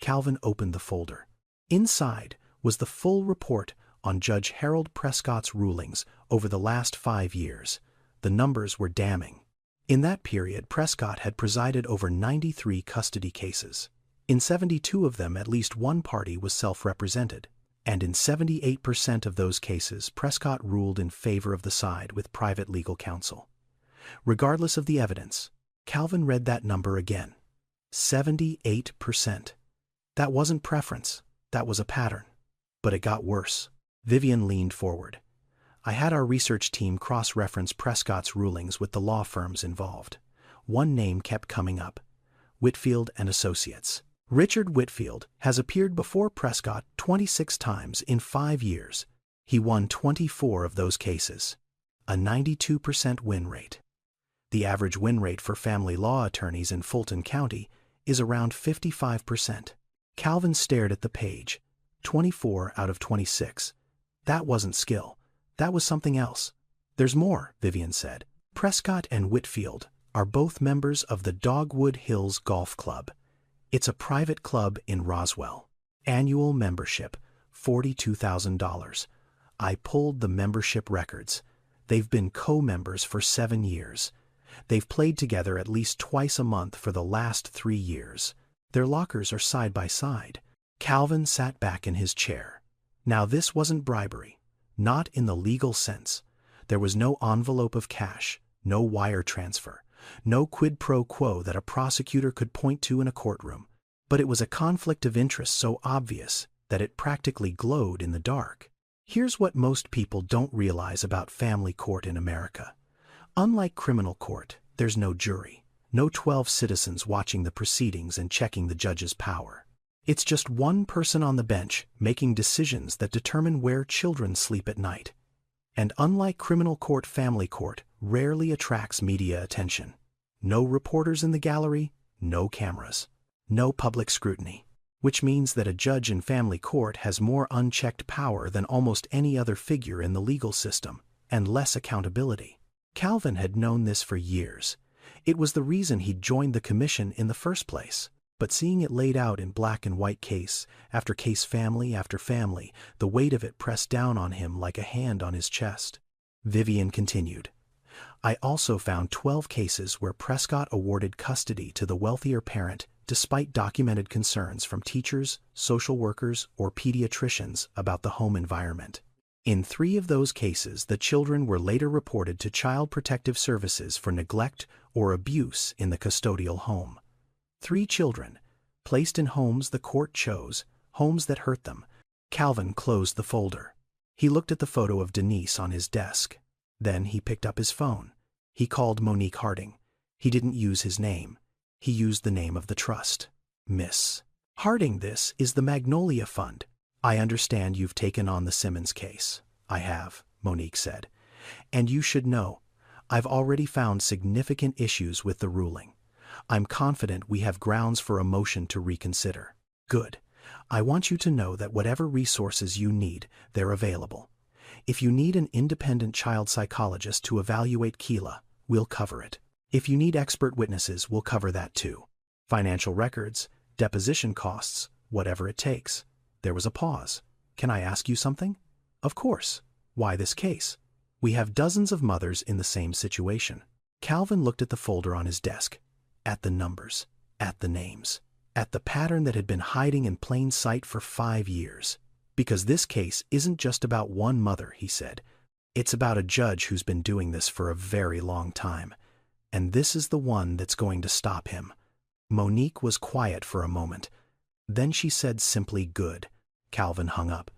Calvin opened the folder. Inside was the full report on Judge Harold Prescott's rulings over the last 5 years. The numbers were damning. In that period, Prescott had presided over 93 custody cases. In 72 of them, at least one party was self-represented, and in 78% of those cases, Prescott ruled in favor of the side with private legal counsel. Regardless of the evidence, Calvin read that number again. 78%. That wasn't preference, that was a pattern. But it got worse. Vivian leaned forward. I had our research team cross-reference Prescott's rulings with the law firms involved. One name kept coming up: Whitfield and Associates. Richard Whitfield has appeared before Prescott 26 times in 5 years. He won 24 of those cases. A 92% win rate. The average win rate for family law attorneys in Fulton County is around 55%. Calvin stared at the page. 24 out of 26. That wasn't skill. That was something else. There's more, Vivian said. Prescott and Whitfield are both members of the Dogwood Hills Golf Club. It's a private club in Roswell. Annual membership, $42,000. I pulled the membership records. They've been co-members for 7 years. They've played together at least twice a month for the last 3 years. Their lockers are side by side. Calvin sat back in his chair. Now this wasn't bribery. Not in the legal sense. There was no envelope of cash, no wire transfer, no quid pro quo that a prosecutor could point to in a courtroom. But it was a conflict of interest so obvious that it practically glowed in the dark. Here's what most people don't realize about family court in America. Unlike criminal court, there's no jury, no 12 citizens watching the proceedings and checking the judge's power. It's just one person on the bench making decisions that determine where children sleep at night. And unlike criminal court, family court rarely attracts media attention. No reporters in the gallery, no cameras, no public scrutiny. Which means that a judge in family court has more unchecked power than almost any other figure in the legal system, and less accountability. Calvin had known this for years. It was the reason he'd joined the commission in the first place. But seeing it laid out in black and white, case after case, family after family, the weight of it pressed down on him like a hand on his chest. Vivian continued. I also found 12 cases where Prescott awarded custody to the wealthier parent despite documented concerns from teachers, social workers, or pediatricians about the home environment. In 3 of those cases, the children were later reported to Child Protective Services for neglect or abuse in the custodial home. 3 children, placed in homes the court chose, homes that hurt them. Calvin closed the folder. He looked at the photo of Denise on his desk. Then he picked up his phone. He called Monique Harding. He didn't use his name. He used the name of the trust. Miss Harding, this is the Magnolia Fund. I understand you've taken on the Simmons case. I have, Monique said. And you should know, I've already found significant issues with the ruling. I'm confident we have grounds for a motion to reconsider. Good. I want you to know that whatever resources you need, they're available. If you need an independent child psychologist to evaluate Keela, we'll cover it. If you need expert witnesses, we'll cover that too. Financial records, deposition costs, whatever it takes. There was a pause. Can I ask you something? Of course. Why this case? We have dozens of mothers in the same situation. Calvin looked at the folder on his desk. At the numbers, at the names, at the pattern that had been hiding in plain sight for 5 years. Because this case isn't just about one mother, he said. It's about a judge who's been doing this for a very long time. And this is the one that's going to stop him. Monique was quiet for a moment. Then she said simply, good. Calvin hung up.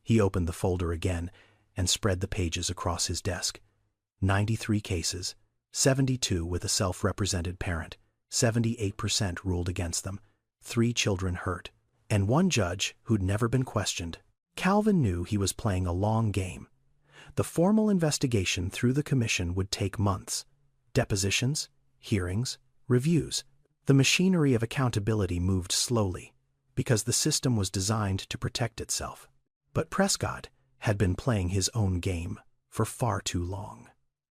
He opened the folder again and spread the pages across his desk. 93 cases, 72 with a self-represented parent. 78% ruled against them, 3 children hurt, and 1 judge who'd never been questioned. Calvin knew he was playing a long game. The formal investigation through the commission would take months. Depositions, hearings, reviews. The machinery of accountability moved slowly, because the system was designed to protect itself. But Prescott had been playing his own game for far too long.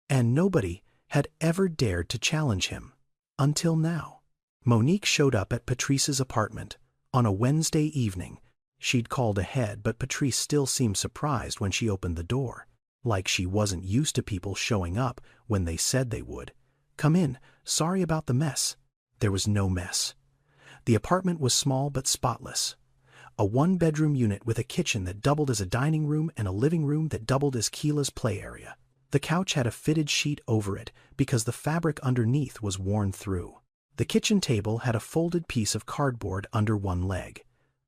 And nobody had ever dared to challenge him. Until now. Monique showed up at Patrice's apartment on a Wednesday evening. She'd called ahead, but Patrice still seemed surprised when she opened the door. Like she wasn't used to people showing up when they said they would. "Come in, sorry about the mess." There was no mess. The apartment was small but spotless. A one-bedroom unit with a kitchen that doubled as a dining room and a living room that doubled as Keela's play area. The couch had a fitted sheet over it because the fabric underneath was worn through. The kitchen table had a folded piece of cardboard under one leg.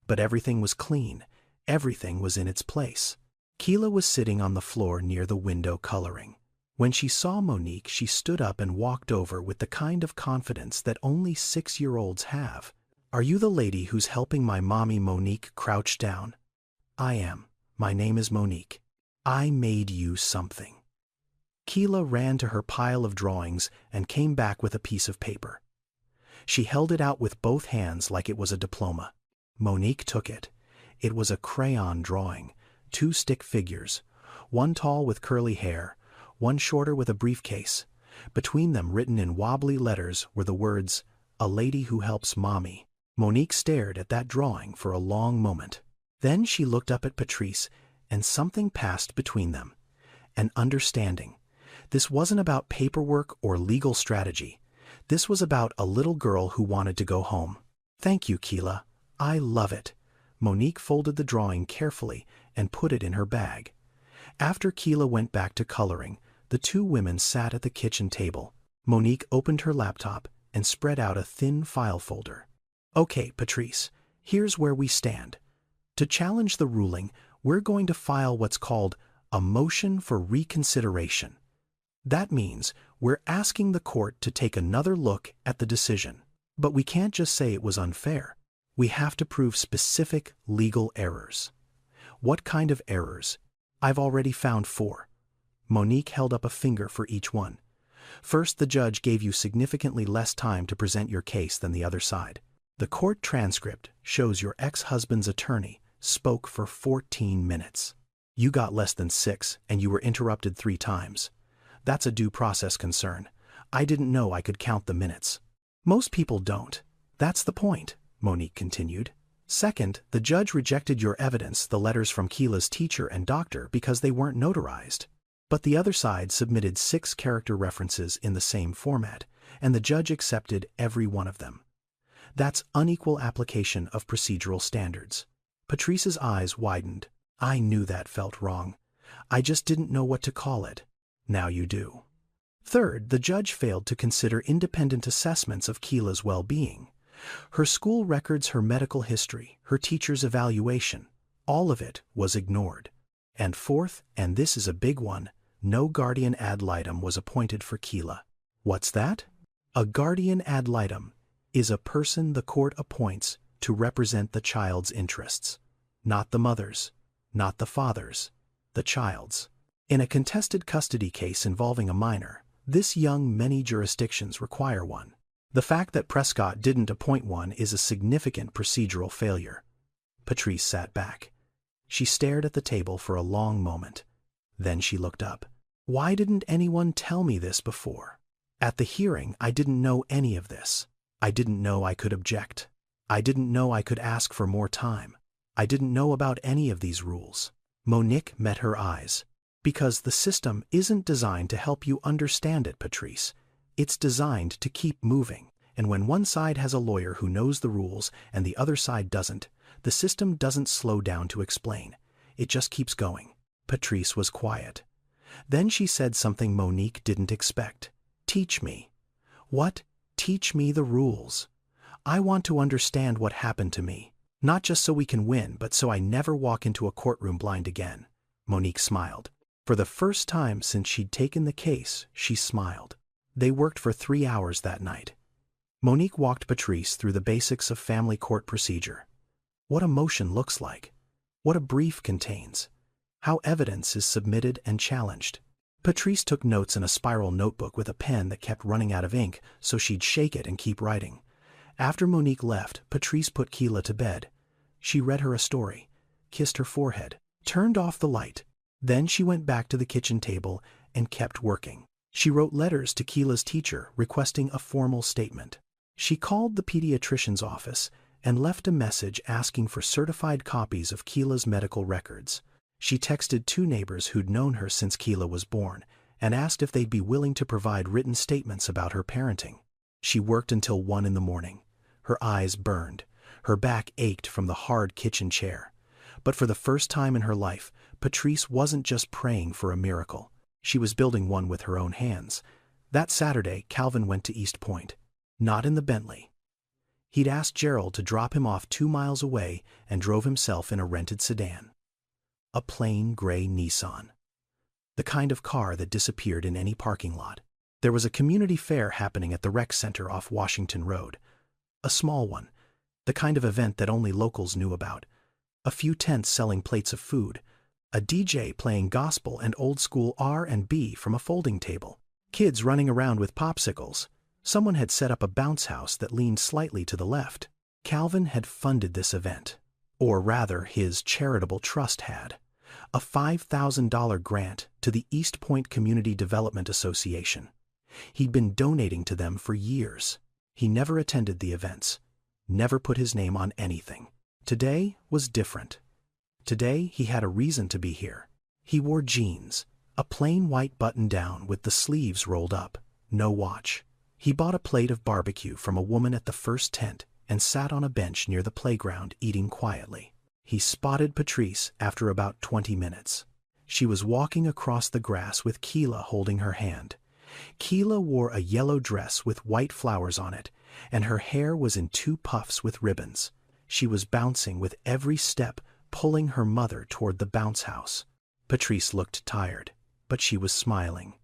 But everything was clean. Everything was in its place. Keela was sitting on the floor near the window coloring. When she saw Monique, she stood up and walked over with the kind of confidence that only 6-year-olds have. "Are you the lady who's helping my mommy?" Monique crouched down. "I am. My name is Monique. I made you something." Keela ran to her pile of drawings and came back with a piece of paper. She held it out with both hands like it was a diploma. Monique took it. It was a crayon drawing, 2 stick figures, one tall with curly hair, one shorter with a briefcase. Between them, written in wobbly letters, were the words, "A lady who helps mommy." Monique stared at that drawing for a long moment. Then she looked up at Patrice, and something passed between them. An understanding. This wasn't about paperwork or legal strategy. This was about a little girl who wanted to go home. "Thank you, Keela. I love it." Monique folded the drawing carefully and put it in her bag. After Keela went back to coloring, the 2 women sat at the kitchen table. Monique opened her laptop and spread out a thin file folder. "Okay, Patrice, here's where we stand. To challenge the ruling, we're going to file what's called a motion for reconsideration. That means we're asking the court to take another look at the decision. But we can't just say it was unfair. We have to prove specific legal errors." "What kind of errors?" "I've already found 4. Monique held up a finger for each one. "First, the judge gave you significantly less time to present your case than the other side. The court transcript shows your ex-husband's attorney spoke for 14 minutes. You got less than 6, and you were interrupted 3 times. That's a due process concern. I didn't know I could count the minutes." "Most people don't. That's the point," Monique continued. "Second, the judge rejected your evidence, the letters from Keela's teacher and doctor, because they weren't notarized. But the other side submitted 6 character references in the same format, and the judge accepted every one of them. That's unequal application of procedural standards." Patrice's eyes widened. "I knew that felt wrong. I just didn't know what to call it. Now you do." Third, the judge failed to consider independent assessments of Keela's well-being. Her school records, her medical history, her teacher's evaluation, all of it was ignored. And fourth, and this is a big one, no guardian ad litem was appointed for Keela. What's that? A guardian ad litem is a person the court appoints to represent the child's interests. Not the mother's, not the father's, the child's. In a contested custody case involving a minor, this young many jurisdictions require one. The fact that Prescott didn't appoint one is a significant procedural failure. Patrice sat back. She stared at the table for a long moment. Then she looked up. "Why didn't anyone tell me this before? At the hearing, I didn't know any of this. I didn't know I could object. I didn't know I could ask for more time. I didn't know about any of these rules." Monique met her eyes. "Because the system isn't designed to help you understand it, Patrice. It's designed to keep moving, and when one side has a lawyer who knows the rules and the other side doesn't, the system doesn't slow down to explain. It just keeps going." Patrice was quiet. Then she said something Monique didn't expect. "Teach me." "What? Teach me the rules. I want to understand what happened to me. Not just so we can win, but so I never walk into a courtroom blind again." Monique smiled. For the first time since she'd taken the case, she smiled. They worked for 3 hours that night. Monique walked Patrice through the basics of family court procedure. What a motion looks like. What a brief contains. How evidence is submitted and challenged. Patrice took notes in a spiral notebook with a pen that kept running out of ink, so she'd shake it and keep writing. After Monique left, Patrice put Keela to bed. She read her a story, kissed her forehead, turned off the light. Then she went back to the kitchen table and kept working. She wrote letters to Keela's teacher requesting a formal statement. She called the pediatrician's office and left a message asking for certified copies of Keela's medical records. She texted 2 neighbors who'd known her since Keela was born and asked if they'd be willing to provide written statements about her parenting. She worked until 1 in the morning. Her eyes burned. Her back ached from the hard kitchen chair. But for the first time in her life, Patrice wasn't just praying for a miracle. She was building one with her own hands. That Saturday, Calvin went to East Point. Not in the Bentley. He'd asked Gerald to drop him off 2 miles away and drove himself in a rented sedan. A plain gray Nissan. The kind of car that disappeared in any parking lot. There was a community fair happening at the rec center off Washington Road. A small one. The kind of event that only locals knew about. A few tents selling plates of food. A DJ playing gospel and old-school R&B from a folding table. Kids running around with popsicles. Someone had set up a bounce house that leaned slightly to the left. Calvin had funded this event. Or rather, his charitable trust had. A $5,000 grant to the East Point Community Development Association. He'd been donating to them for years. He never attended the events. Never put his name on anything. Today was different. Today he had a reason to be here. He wore jeans, a plain white button-down with the sleeves rolled up, no watch. He bought a plate of barbecue from a woman at the first tent and sat on a bench near the playground eating quietly. He spotted Patrice after about 20 minutes. She was walking across the grass with Keela holding her hand. Keela wore a yellow dress with white flowers on it, and her hair was in 2 puffs with ribbons. She was bouncing with every step, pulling her mother toward the bounce house. Patrice looked tired, but she was smiling.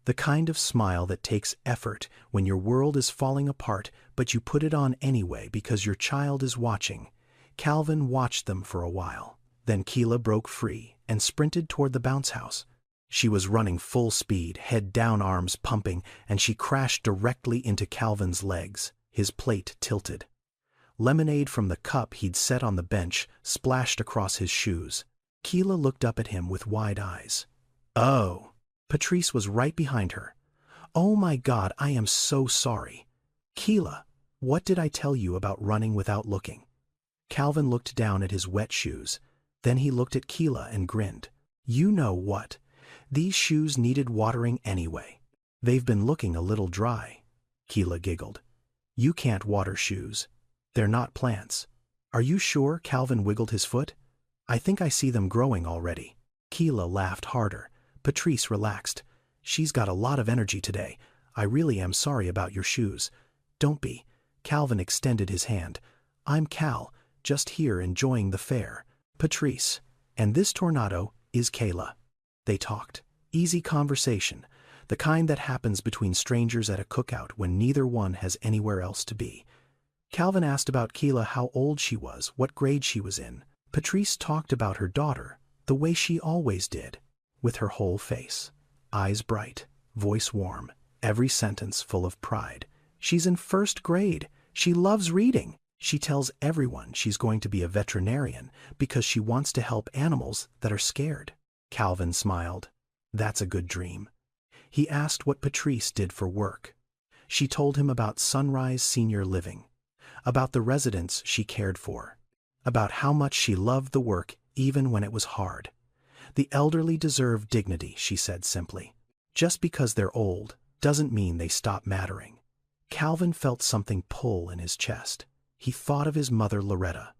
The kind of smile that takes effort when your world is falling apart, but you put it on anyway because your child is watching. Calvin watched them for a while. Then Keela broke free and sprinted toward the bounce house. She was running full speed, head down, arms pumping, and she crashed directly into Calvin's legs, his plate tilted. Lemonade from the cup he'd set on the bench splashed across his shoes. Keela looked up at him with wide eyes. "Oh." Patrice was right behind her. "Oh my God, I am so sorry." "Keela, what did I tell you about running without looking?" Calvin looked down at his wet shoes. Then he looked at Keela and grinned. "You know what? These shoes needed watering anyway. They've been looking a little dry." Keela giggled. "You can't water shoes. They're not plants." "Are you sure?" Calvin wiggled his foot. "I think I see them growing already." Keela laughed harder. Patrice relaxed. "She's got a lot of energy today. I really am sorry about your shoes." "Don't be." Calvin extended his hand. "I'm Cal, just here enjoying the fair." "Patrice. And this tornado is Kayla." They talked. Easy conversation, the kind that happens between strangers at a cookout when neither one has anywhere else to be. Calvin asked about Keela, how old she was, what grade she was in. Patrice talked about her daughter, the way she always did, with her whole face. Eyes bright, voice warm, every sentence full of pride. "She's in 1st grade. She loves reading. She tells everyone she's going to be a veterinarian because she wants to help animals that are scared." Calvin smiled. "That's a good dream." He asked what Patrice did for work. She told him about Sunrise Senior Living, about the residents she cared for, about how much she loved the work even when it was hard. "The elderly deserve dignity," she said simply. "Just because they're old doesn't mean they stop mattering." Calvin felt something pull in his chest. He thought of his mother Loretta,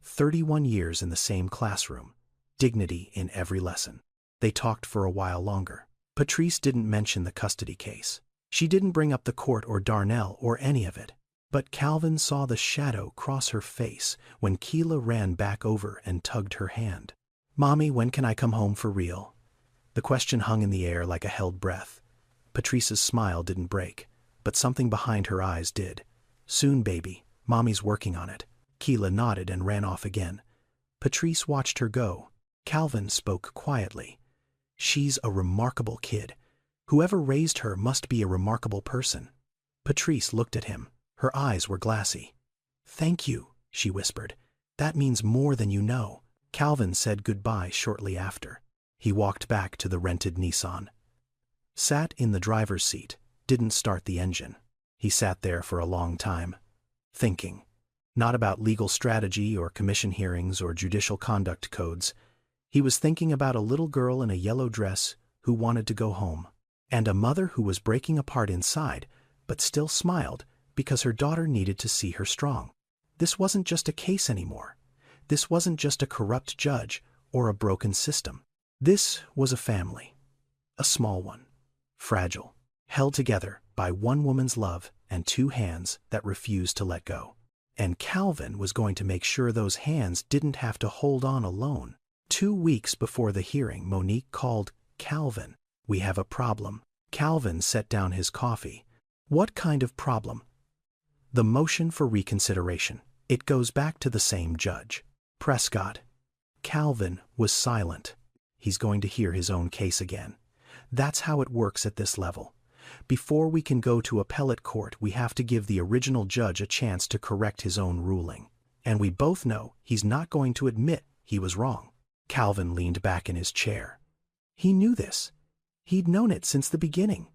31 years in the same classroom, dignity in every lesson. They talked for a while longer. Patrice didn't mention the custody case. She didn't bring up the court or Darnell or any of it. But Calvin saw the shadow cross her face when Keela ran back over and tugged her hand. "Mommy, when can I come home for real?" The question hung in the air like a held breath. Patrice's smile didn't break, but something behind her eyes did. "Soon, baby. Mommy's working on it." Keela nodded and ran off again. Patrice watched her go. Calvin spoke quietly. "She's a remarkable kid. Whoever raised her must be a remarkable person." Patrice looked at him. Her eyes were glassy. "Thank you," she whispered. "That means more than you know." Calvin said goodbye shortly after. He walked back to the rented Nissan. Sat in the driver's seat, didn't start the engine. He sat there for a long time, thinking. Not about legal strategy or commission hearings or judicial conduct codes. He was thinking about a little girl in a yellow dress who wanted to go home, and a mother who was breaking apart inside but still smiled because her daughter needed to see her strong. This wasn't just a case anymore. This wasn't just a corrupt judge or a broken system. This was a family. A small one. Fragile. Held together by one woman's love and two hands that refused to let go. And Calvin was going to make sure those hands didn't have to hold on alone. 2 weeks before the hearing, Monique called Calvin. "We have a problem." Calvin set down his coffee. "What kind of problem?" "The motion for reconsideration. It goes back to the same judge. Prescott." Calvin was silent. He's going to hear his own case again. That's how it works at this level. Before we can go to appellate court, we have to give the original judge a chance to correct his own ruling. And we both know he's not going to admit he was wrong. Calvin leaned back in his chair. He knew this. He'd known it since the beginning.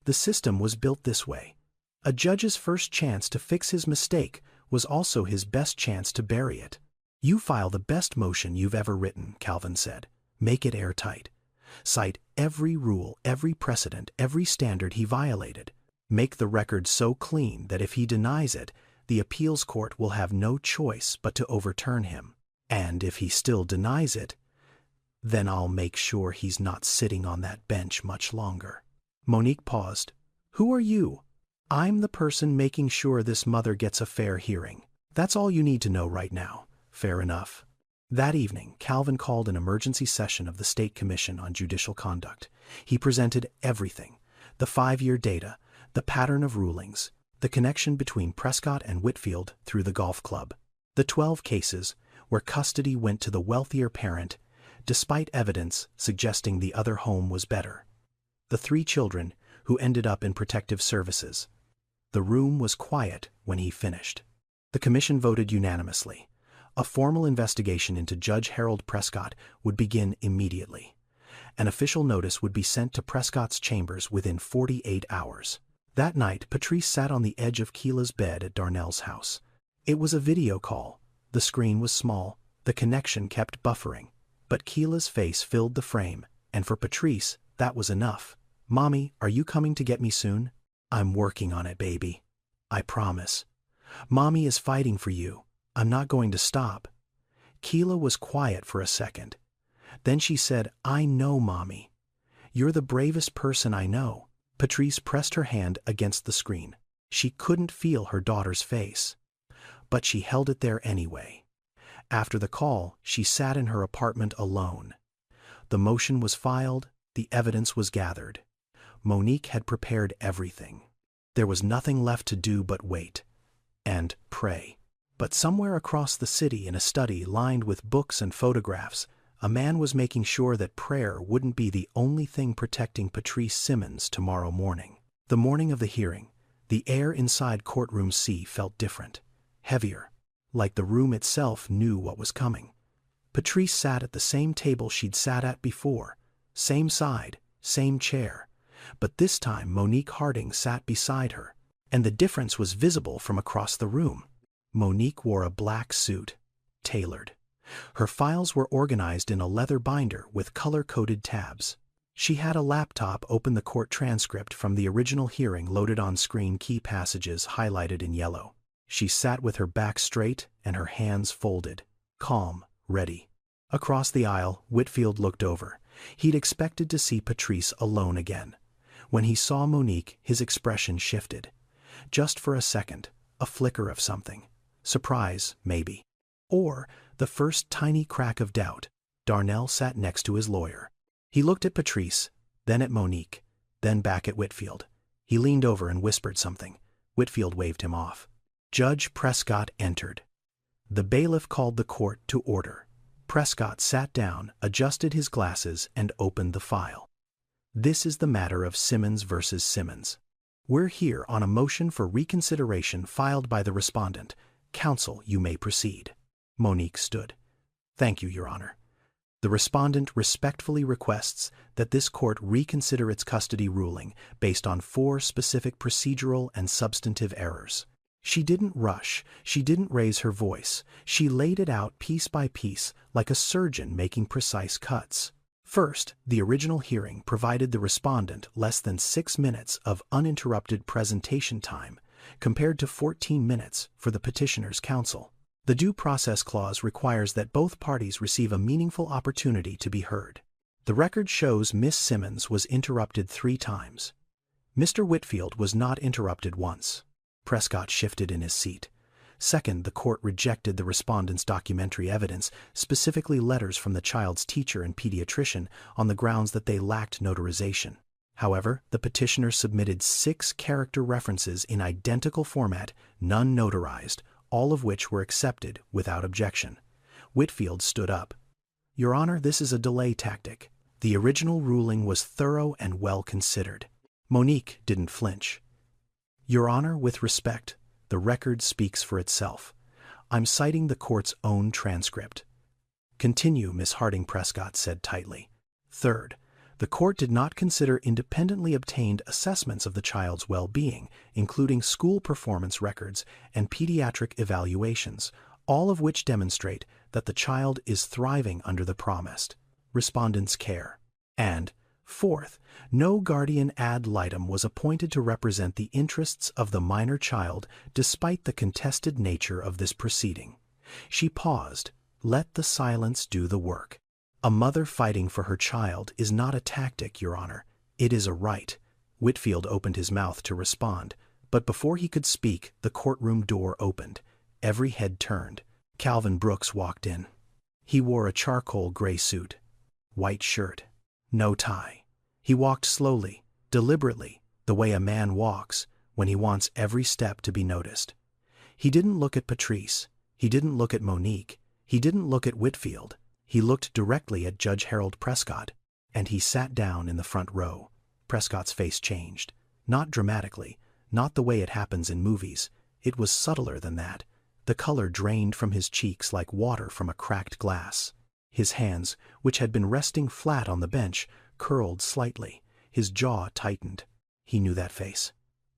The system was built this way. A judge's first chance to fix his mistake was also his best chance to bury it. "You file the best motion you've ever written," Calvin said. "Make it airtight. Cite every rule, every precedent, every standard he violated. Make the record so clean that if he denies it, the appeals court will have no choice but to overturn him. And if he still denies it, then I'll make sure he's not sitting on that bench much longer." Monique paused. "Who are you?" "I'm the person making sure this mother gets a fair hearing. That's all you need to know right now." "Fair enough." That evening, Calvin called an emergency session of the State Commission on Judicial Conduct. He presented everything: the 5-year data, the pattern of rulings, the connection between Prescott and Whitfield through the golf club, the 12 cases where custody went to the wealthier parent, despite evidence suggesting the other home was better, the 3 children who ended up in protective services. The room was quiet when he finished. The commission voted unanimously. A formal investigation into Judge Harold Prescott would begin immediately. An official notice would be sent to Prescott's chambers within 48 hours. That night, Patrice sat on the edge of Keela's bed at Darnell's house. It was a video call. The screen was small, the connection kept buffering, but Keela's face filled the frame, and for Patrice, that was enough. "Mommy, are you coming to get me soon?" "I'm working on it, baby. I promise." "Mommy is fighting for you. I'm not going to stop." Keela was quiet for a second. Then she said, "I know, Mommy. You're the bravest person I know." Patrice pressed her hand against the screen. She couldn't feel her daughter's face, but she held it there anyway. After the call, she sat in her apartment alone. The motion was filed, the evidence was gathered. Monique had prepared everything. There was nothing left to do but wait and pray. But somewhere across the city, in a study lined with books and photographs, a man was making sure that prayer wouldn't be the only thing protecting Patrice Simmons tomorrow morning. The morning of the hearing, the air inside courtroom C felt different, heavier, like the room itself knew what was coming. Patrice sat at the same table she'd sat at before, same side, same chair, but this time Monique Harding sat beside her, and the difference was visible from across the room. Monique wore a black suit, tailored. Her files were organized in a leather binder with color-coded tabs. She had a laptop open, the court transcript from the original hearing loaded on screen, key passages highlighted in yellow. She sat with her back straight and her hands folded, calm, ready. Across the aisle, Whitfield looked over. He'd expected to see Patrice alone again. When he saw Monique, his expression shifted. Just for a second, a flicker of something. Surprise, maybe. Or the first tiny crack of doubt. Darnell sat next to his lawyer. He looked at Patrice, then at Monique, then back at Whitfield. He leaned over and whispered something. Whitfield waved him off. Judge Prescott entered. The bailiff called the court to order. Prescott sat down, adjusted his glasses, and opened the file. "This is the matter of Simmons versus Simmons. We're here on a motion for reconsideration filed by the respondent. Counsel, you may proceed." Monique stood. "Thank you, Your Honor. The respondent respectfully requests that this court reconsider its custody ruling based on 4 specific procedural and substantive errors." She didn't rush, she didn't raise her voice, she laid it out piece by piece like a surgeon making precise cuts. First, the original hearing provided the respondent less than 6 minutes of uninterrupted presentation time, compared to 14 minutes for the petitioner's counsel. The Due Process Clause requires that both parties receive a meaningful opportunity to be heard. The record shows Miss Simmons was interrupted 3 times. Mr. Whitfield was not interrupted once. Prescott shifted in his seat. Second, the court rejected the respondent's documentary evidence, specifically letters from the child's teacher and pediatrician, on the grounds that they lacked notarization. However, the petitioner submitted 6 character references in identical format, none notarized, all of which were accepted without objection. Whitfield stood up. "Your Honor, this is a delay tactic. The original ruling was thorough and well considered." Monique didn't flinch. "Your Honor, with respect, the record speaks for itself. I'm citing the court's own transcript." "Continue," Miss Harding Prescott said tightly. "Third, the court did not consider independently obtained assessments of the child's well-being, including school performance records and pediatric evaluations, all of which demonstrate that the child is thriving under the promised respondent's care. And fourth, no guardian ad litem was appointed to represent the interests of the minor child despite the contested nature of this proceeding." She paused. "Let the silence do the work. A mother fighting for her child is not a tactic, Your Honor. It is a right." Whitfield opened his mouth to respond, but before he could speak, the courtroom door opened. Every head turned. Calvin Brooks walked in. He wore a charcoal gray suit, white shirt, no tie. He walked slowly, deliberately, the way a man walks when he wants every step to be noticed. He didn't look at Patrice. He didn't look at Monique. He didn't look at Whitfield. He looked directly at Judge Harold Prescott, and he sat down in the front row. Prescott's face changed. Not dramatically, not the way it happens in movies. It was subtler than that. The color drained from his cheeks like water from a cracked glass. His hands, which had been resting flat on the bench, curled slightly. His jaw tightened. He knew that face.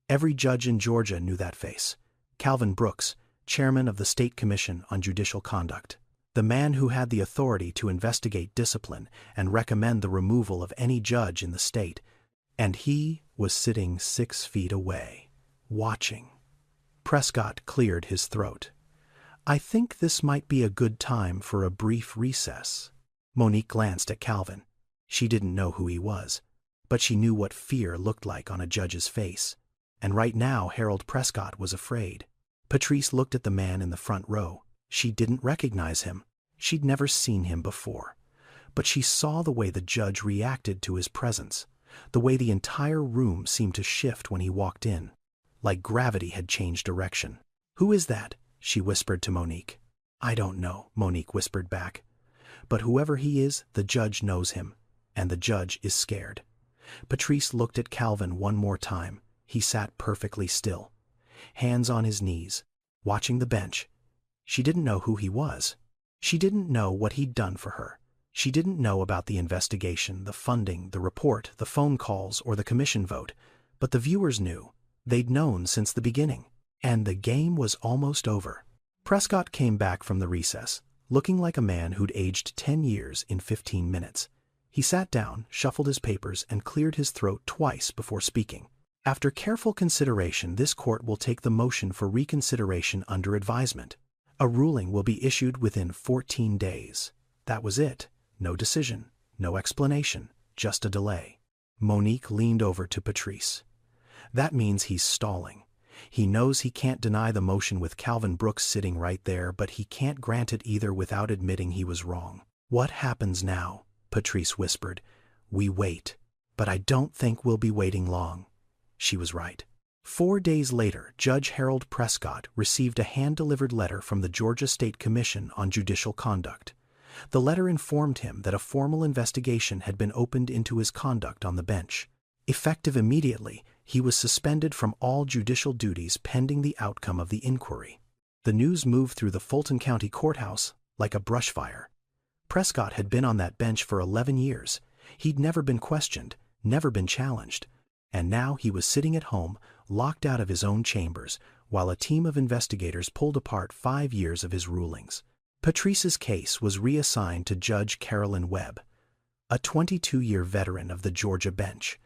Every judge in Georgia knew that face. Calvin Brooks, chairman of the State Commission on Judicial Conduct. The man who had the authority to investigate discipline and recommend the removal of any judge in the state. And he was sitting 6 feet away, watching. Prescott cleared his throat. "I think this might be a good time for a brief recess." Monique glanced at Calvin. She didn't know who he was, but she knew what fear looked like on a judge's face. And right now Harold Prescott was afraid. Patrice looked at the man in the front row. She didn't recognize him. She'd never seen him before. But she saw the way the judge reacted to his presence, the way the entire room seemed to shift when he walked in, like gravity had changed direction. "Who is that?" she whispered to Monique. "I don't know," Monique whispered back. "But whoever he is, the judge knows him, and the judge is scared." Patrice looked at Calvin one more time. He sat perfectly still, hands on his knees, watching the bench. She didn't know who he was. She didn't know what he'd done for her. She didn't know about the investigation, the funding, the report, the phone calls, or the commission vote. But the viewers knew. They'd known since the beginning. And the game was almost over. Prescott came back from the recess, looking like a man who'd aged 10 years in 15 minutes. He sat down, shuffled his papers, and cleared his throat twice before speaking. "After careful consideration, this court will take the motion for reconsideration under advisement. A ruling will be issued within 14 days. That was it. No decision, no explanation, just a delay." Monique leaned over to Patrice. "That means he's stalling. He knows he can't deny the motion with Calvin Brooks sitting right there, but he can't grant it either without admitting he was wrong." "What happens now?" Patrice whispered. "We wait. But I don't think we'll be waiting long." She was right. 4 days later, Judge Harold Prescott received a hand-delivered letter from the Georgia State Commission on Judicial Conduct. The letter informed him that a formal investigation had been opened into his conduct on the bench. Effective immediately, he was suspended from all judicial duties pending the outcome of the inquiry. The news moved through the Fulton County Courthouse like a brush fire. Prescott had been on that bench for 11 years. He'd never been questioned, never been challenged. And now he was sitting at home, locked out of his own chambers, while a team of investigators pulled apart 5 years of his rulings. Patrice's case was reassigned to Judge Carolyn Webb, a 22-year veteran of the Georgia bench,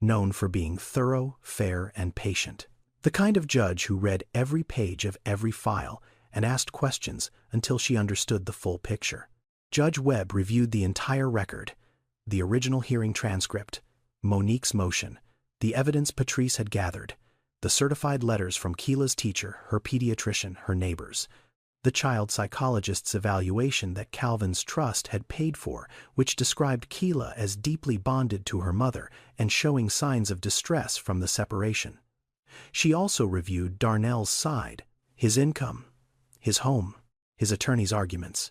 known for being thorough, fair, and patient. The kind of judge who read every page of every file and asked questions until she understood the full picture. Judge Webb reviewed the entire record, the original hearing transcript, Monique's motion, the evidence Patrice had gathered, the certified letters from Keela's teacher, her pediatrician, her neighbors, the child psychologist's evaluation that Calvin's trust had paid for, which described Keela as deeply bonded to her mother and showing signs of distress from the separation. She also reviewed Darnell's side, his income, his home, his attorney's arguments.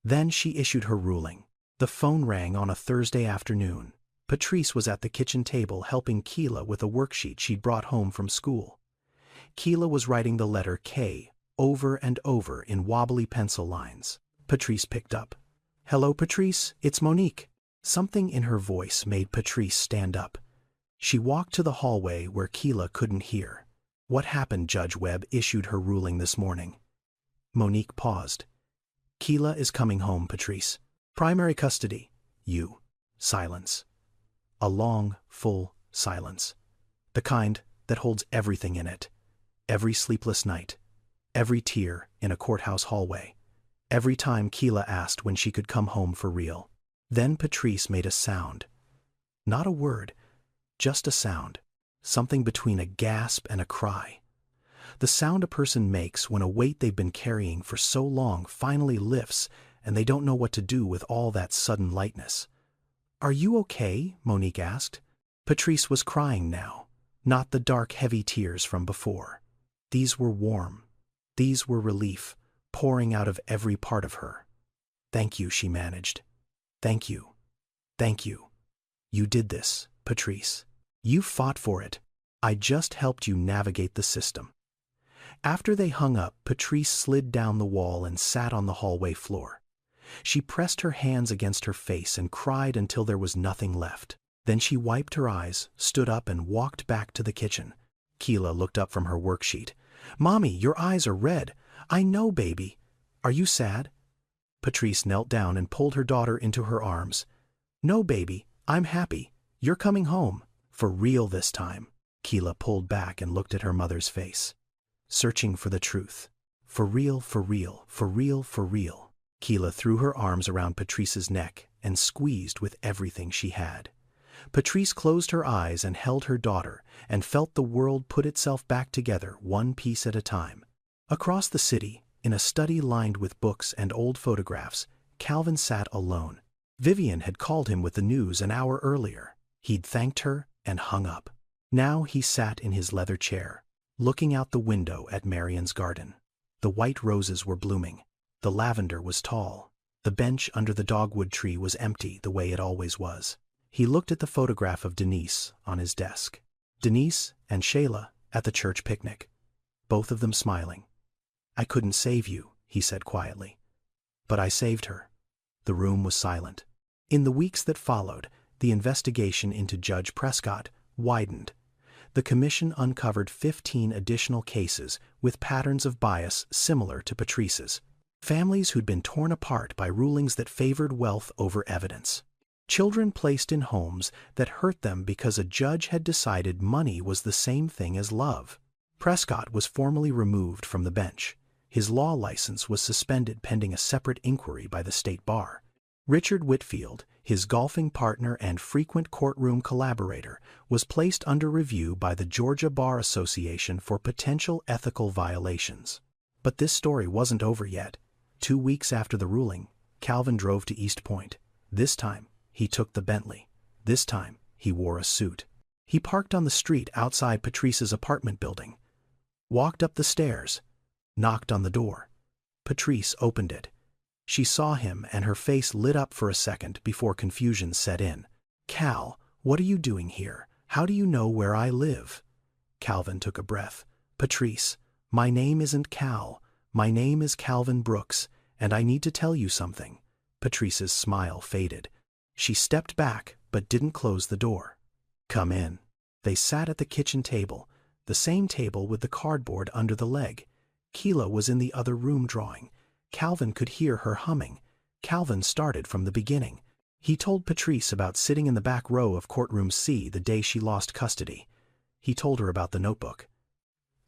Then she issued her ruling. The phone rang on a Thursday afternoon. Patrice was at the kitchen table helping Keela with a worksheet she'd brought home from school. Keela was writing the letter K over and over in wobbly pencil lines. Patrice picked up. "Hello, Patrice, it's Monique." Something in her voice made Patrice stand up. She walked to the hallway where Keela couldn't hear. "What happened?" Judge Webb issued her ruling this morning. Monique paused. "Keela is coming home, Patrice. Primary custody. You." Silence. A long, full silence. The kind that holds everything in it. Every sleepless night. Every tear in a courthouse hallway. Every time Keela asked when she could come home for real. Then Patrice made a sound. Not a word, just a sound. Something between a gasp and a cry. The sound a person makes when a weight they've been carrying for so long finally lifts and they don't know what to do with all that sudden lightness. "Are you okay?" Monique asked. Patrice was crying now, not the dark, heavy tears from before. These were warm. These were relief, pouring out of every part of her. "Thank you," she managed. "Thank you. Thank you. You did this, Patrice. You fought for it. I just helped you navigate the system." After they hung up, Patrice slid down the wall and sat on the hallway floor. She pressed her hands against her face and cried until there was nothing left. Then she wiped her eyes, stood up, and walked back to the kitchen. Keela looked up from her worksheet. "Mommy, your eyes are red." "I know, baby. Are you sad?" Patrice knelt down and pulled her daughter into her arms. "No, baby, I'm happy. You're coming home. For real this time." Keela pulled back and looked at her mother's face. Searching for the truth. "For real, for real, for real, for real." Keela threw her arms around Patrice's neck and squeezed with everything she had. Patrice closed her eyes and held her daughter and felt the world put itself back together one piece at a time. Across the city, in a study lined with books and old photographs, Calvin sat alone. Vivian had called him with the news an hour earlier. He'd thanked her and hung up. Now he sat in his leather chair, looking out the window at Marion's garden. The white roses were blooming. The lavender was tall. The bench under the dogwood tree was empty the way it always was. He looked at the photograph of Denise on his desk. Denise and Shayla at the church picnic, both of them smiling. "I couldn't save you," he said quietly. "But I saved her." The room was silent. In the weeks that followed, the investigation into Judge Prescott widened. The commission uncovered 15 additional cases with patterns of bias similar to Patrice's. Families who'd been torn apart by rulings that favored wealth over evidence. Children placed in homes that hurt them because a judge had decided money was the same thing as love. Prescott was formally removed from the bench. His law license was suspended pending a separate inquiry by the state bar. Richard Whitfield, his golfing partner and frequent courtroom collaborator, was placed under review by the Georgia Bar Association for potential ethical violations. But this story wasn't over yet. 2 weeks after the ruling, Calvin drove to East Point. This time, he took the Bentley. This time, he wore a suit. He parked on the street outside Patrice's apartment building, walked up the stairs, knocked on the door. Patrice opened it. She saw him and her face lit up for a second before confusion set in. "Cal, what are you doing here? How do you know where I live?" Calvin took a breath. "Patrice, my name isn't Cal. My name is Calvin Brooks, and I need to tell you something." Patrice's smile faded. She stepped back but didn't close the door. "Come in." They sat at the kitchen table, The same table with the cardboard under the leg. Keela was in the other room drawing. Calvin could hear her humming. Calvin started from the beginning. He told Patrice about sitting in the back row of courtroom C the day she lost custody. He told her about the notebook.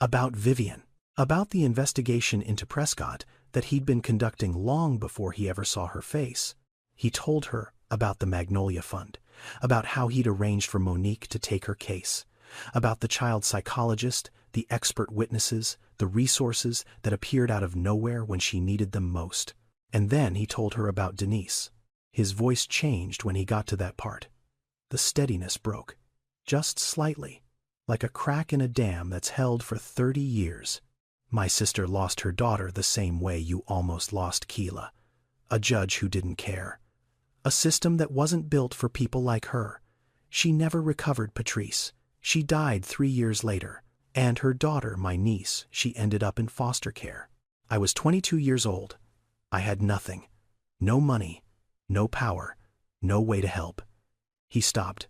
About Vivian. About the investigation into Prescott that he'd been conducting long before he ever saw her face. He told her about the Magnolia Fund, about how he'd arranged for Monique to take her case, about the child psychologist, the expert witnesses, the resources that appeared out of nowhere when she needed them most. And then he told her about Denise. His voice changed when he got to that part. The steadiness broke, just slightly, like a crack in a dam that's held for 30 years. My sister lost her daughter the same way you almost lost Keela. A judge who didn't care. A system that wasn't built for people like her. She never recovered, Patrice. She died 3 years later. And her daughter, my niece, she ended up in foster care. I was 22 years old. I had nothing. No money. No power. No way to help. He stopped,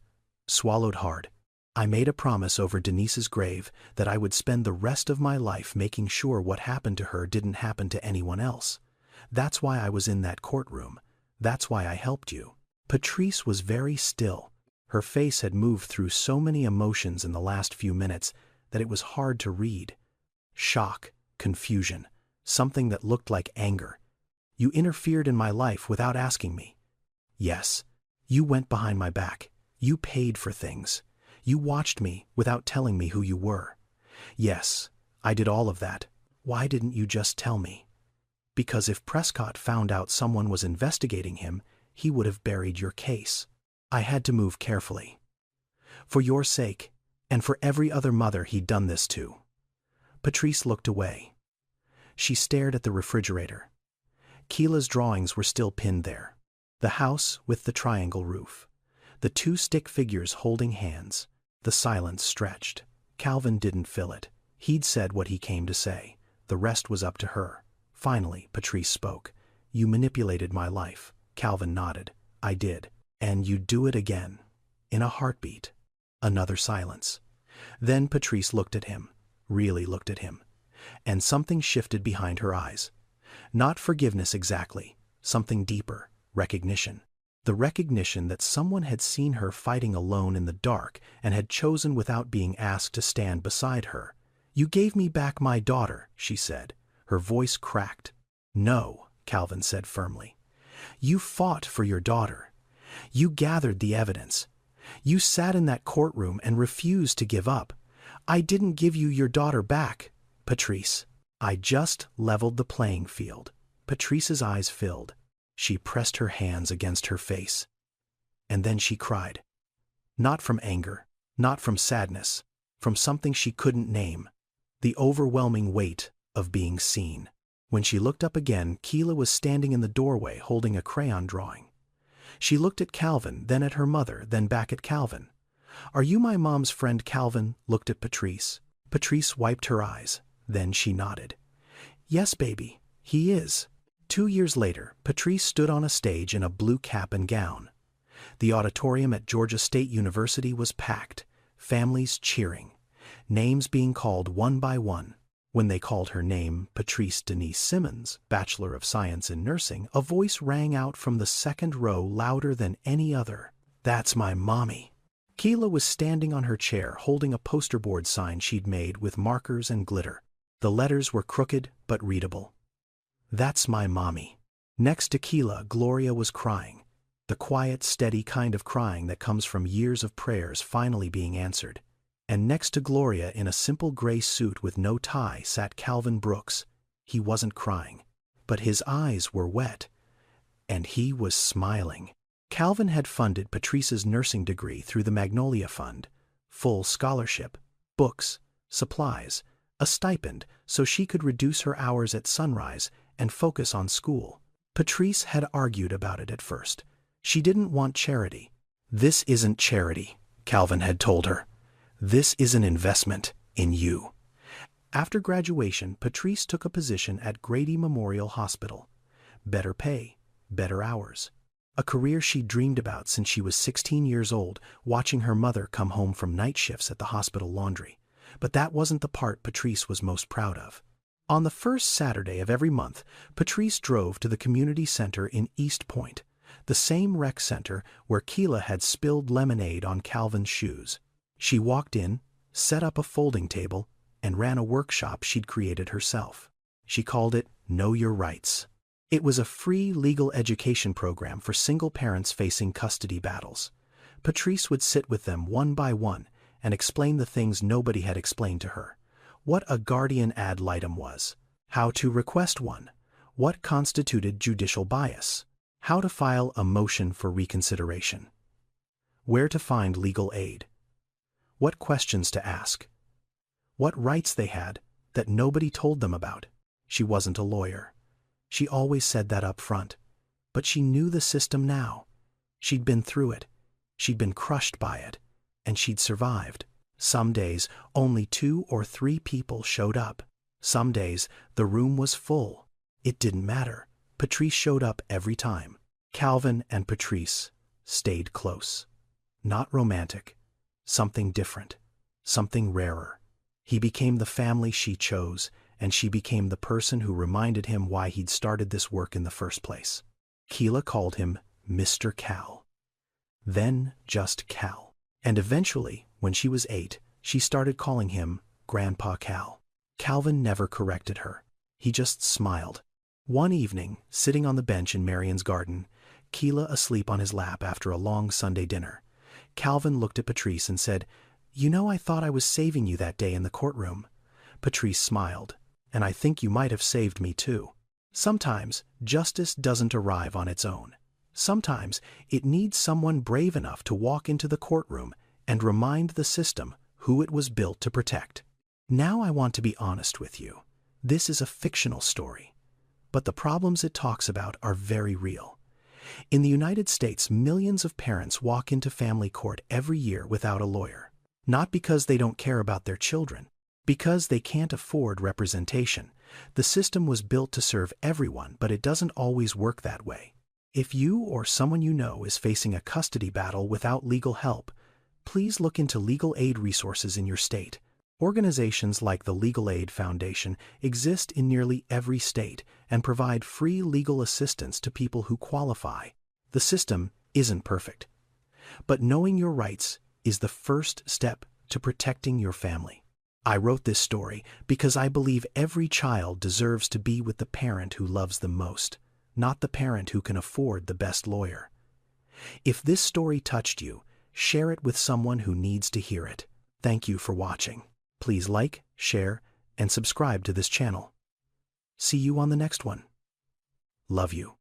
swallowed hard. I made a promise over Denise's grave that I would spend the rest of my life making sure what happened to her didn't happen to anyone else. That's why I was in that courtroom. That's why I helped you. Patrice was very still. Her face had moved through so many emotions in the last few minutes that it was hard to read. Shock, confusion, something that looked like anger. You interfered in my life without asking me. Yes, you went behind my back. You paid for things. You watched me without telling me who you were. Yes, I did all of that. Why didn't you just tell me? Because if Prescott found out someone was investigating him, he would have buried your case. I had to move carefully. For your sake, and for every other mother he'd done this to. Patrice looked away. She stared at the refrigerator. Keela's drawings were still pinned there. The house with the triangle roof. The 2 stick figures holding hands. The silence stretched. Calvin didn't fill it. He'd said what he came to say. The rest was up to her. Finally, Patrice spoke. You manipulated my life. Calvin nodded. I did. And you'd do it again. In a heartbeat. Another silence. Then Patrice looked at him. Really looked at him. And something shifted behind her eyes. Not forgiveness exactly. Something deeper. Recognition. The recognition that someone had seen her fighting alone in the dark and had chosen without being asked to stand beside her. You gave me back my daughter, she said. Her voice cracked. No, Calvin said firmly. You fought for your daughter. You gathered the evidence. You sat in that courtroom and refused to give up. I didn't give you your daughter back, Patrice. I just leveled the playing field. Patrice's eyes filled. She pressed her hands against her face. And then she cried. Not from anger, not from sadness, from something she couldn't name. The overwhelming weight of being seen. When she looked up again, Keela was standing in the doorway holding a crayon drawing. She looked at Calvin, then at her mother, then back at Calvin. Are you my mom's friend? Calvin looked at Patrice. Patrice wiped her eyes. Then she nodded. Yes, baby, he is. 2 years later, Patrice stood on a stage in a blue cap and gown. The auditorium at Georgia State University was packed, families cheering, names being called one by one. When they called her name, Patrice Denise Simmons, Bachelor of Science in Nursing, a voice rang out from the second row louder than any other. That's my mommy. Keela was standing on her chair holding a poster board sign she'd made with markers and glitter. The letters were crooked but readable. That's my mommy. Next to Keela, Gloria was crying. The quiet, steady kind of crying that comes from years of prayers finally being answered. And next to Gloria, in a simple gray suit with no tie, sat Calvin Brooks. He wasn't crying, but his eyes were wet. And he was smiling. Calvin had funded Patrice's nursing degree through the Magnolia Fund. Full scholarship, books, supplies, a stipend so she could reduce her hours at Sunrise and focus on school. Patrice had argued about it at first. She didn't want charity. This isn't charity, Calvin had told her. This is an investment in you. After graduation, Patrice took a position at Grady Memorial Hospital. Better pay, better hours. A career she dreamed about since she was 16 years old, watching her mother come home from night shifts at the hospital laundry. But that wasn't the part Patrice was most proud of. On the first Saturday of every month, Patrice drove to the community center in East Point, the same rec center where Keela had spilled lemonade on Calvin's shoes. She walked in, set up a folding table, and ran a workshop she'd created herself. She called it Know Your Rights. It was a free legal education program for single parents facing custody battles. Patrice would sit with them one by one and explain the things nobody had explained to her. What a guardian ad litem was, how to request one, what constituted judicial bias, how to file a motion for reconsideration, where to find legal aid, what questions to ask, what rights they had that nobody told them about. She wasn't a lawyer. She always said that up front. But she knew the system now. She'd been through it. She'd been crushed by it. And she'd survived. Some days, only 2 or 3 people showed up. Some days, the room was full. It didn't matter. Patrice showed up every time. Calvin and Patrice stayed close. Not romantic. Something different. Something rarer. He became the family she chose, and she became the person who reminded him why he'd started this work in the first place. Keela called him Mr. Cal. Then just Cal. And eventually, when she was 8, she started calling him Grandpa Cal. Calvin never corrected her. He just smiled. One evening, sitting on the bench in Marion's garden, Keela asleep on his lap after a long Sunday dinner, Calvin looked at Patrice and said, "You know, I thought I was saving you that day in the courtroom." Patrice smiled. "And I think you might have saved me too." Sometimes, justice doesn't arrive on its own. Sometimes, it needs someone brave enough to walk into the courtroom and remind the system who it was built to protect. Now I want to be honest with you. This is a fictional story. But the problems it talks about are very real. In the United States, millions of parents walk into family court every year without a lawyer. Not because they don't care about their children. Because they can't afford representation. The system was built to serve everyone, but it doesn't always work that way. If you or someone you know is facing a custody battle without legal help, please look into legal aid resources in your state. Organizations like the Legal Aid Foundation exist in nearly every state and provide free legal assistance to people who qualify. The system isn't perfect. But knowing your rights is the first step to protecting your family. I wrote this story because I believe every child deserves to be with the parent who loves them most, not the parent who can afford the best lawyer. If this story touched you, share it with someone who needs to hear it. Thank you for watching. Please like, share, and subscribe to this channel. See you on the next one. Love you.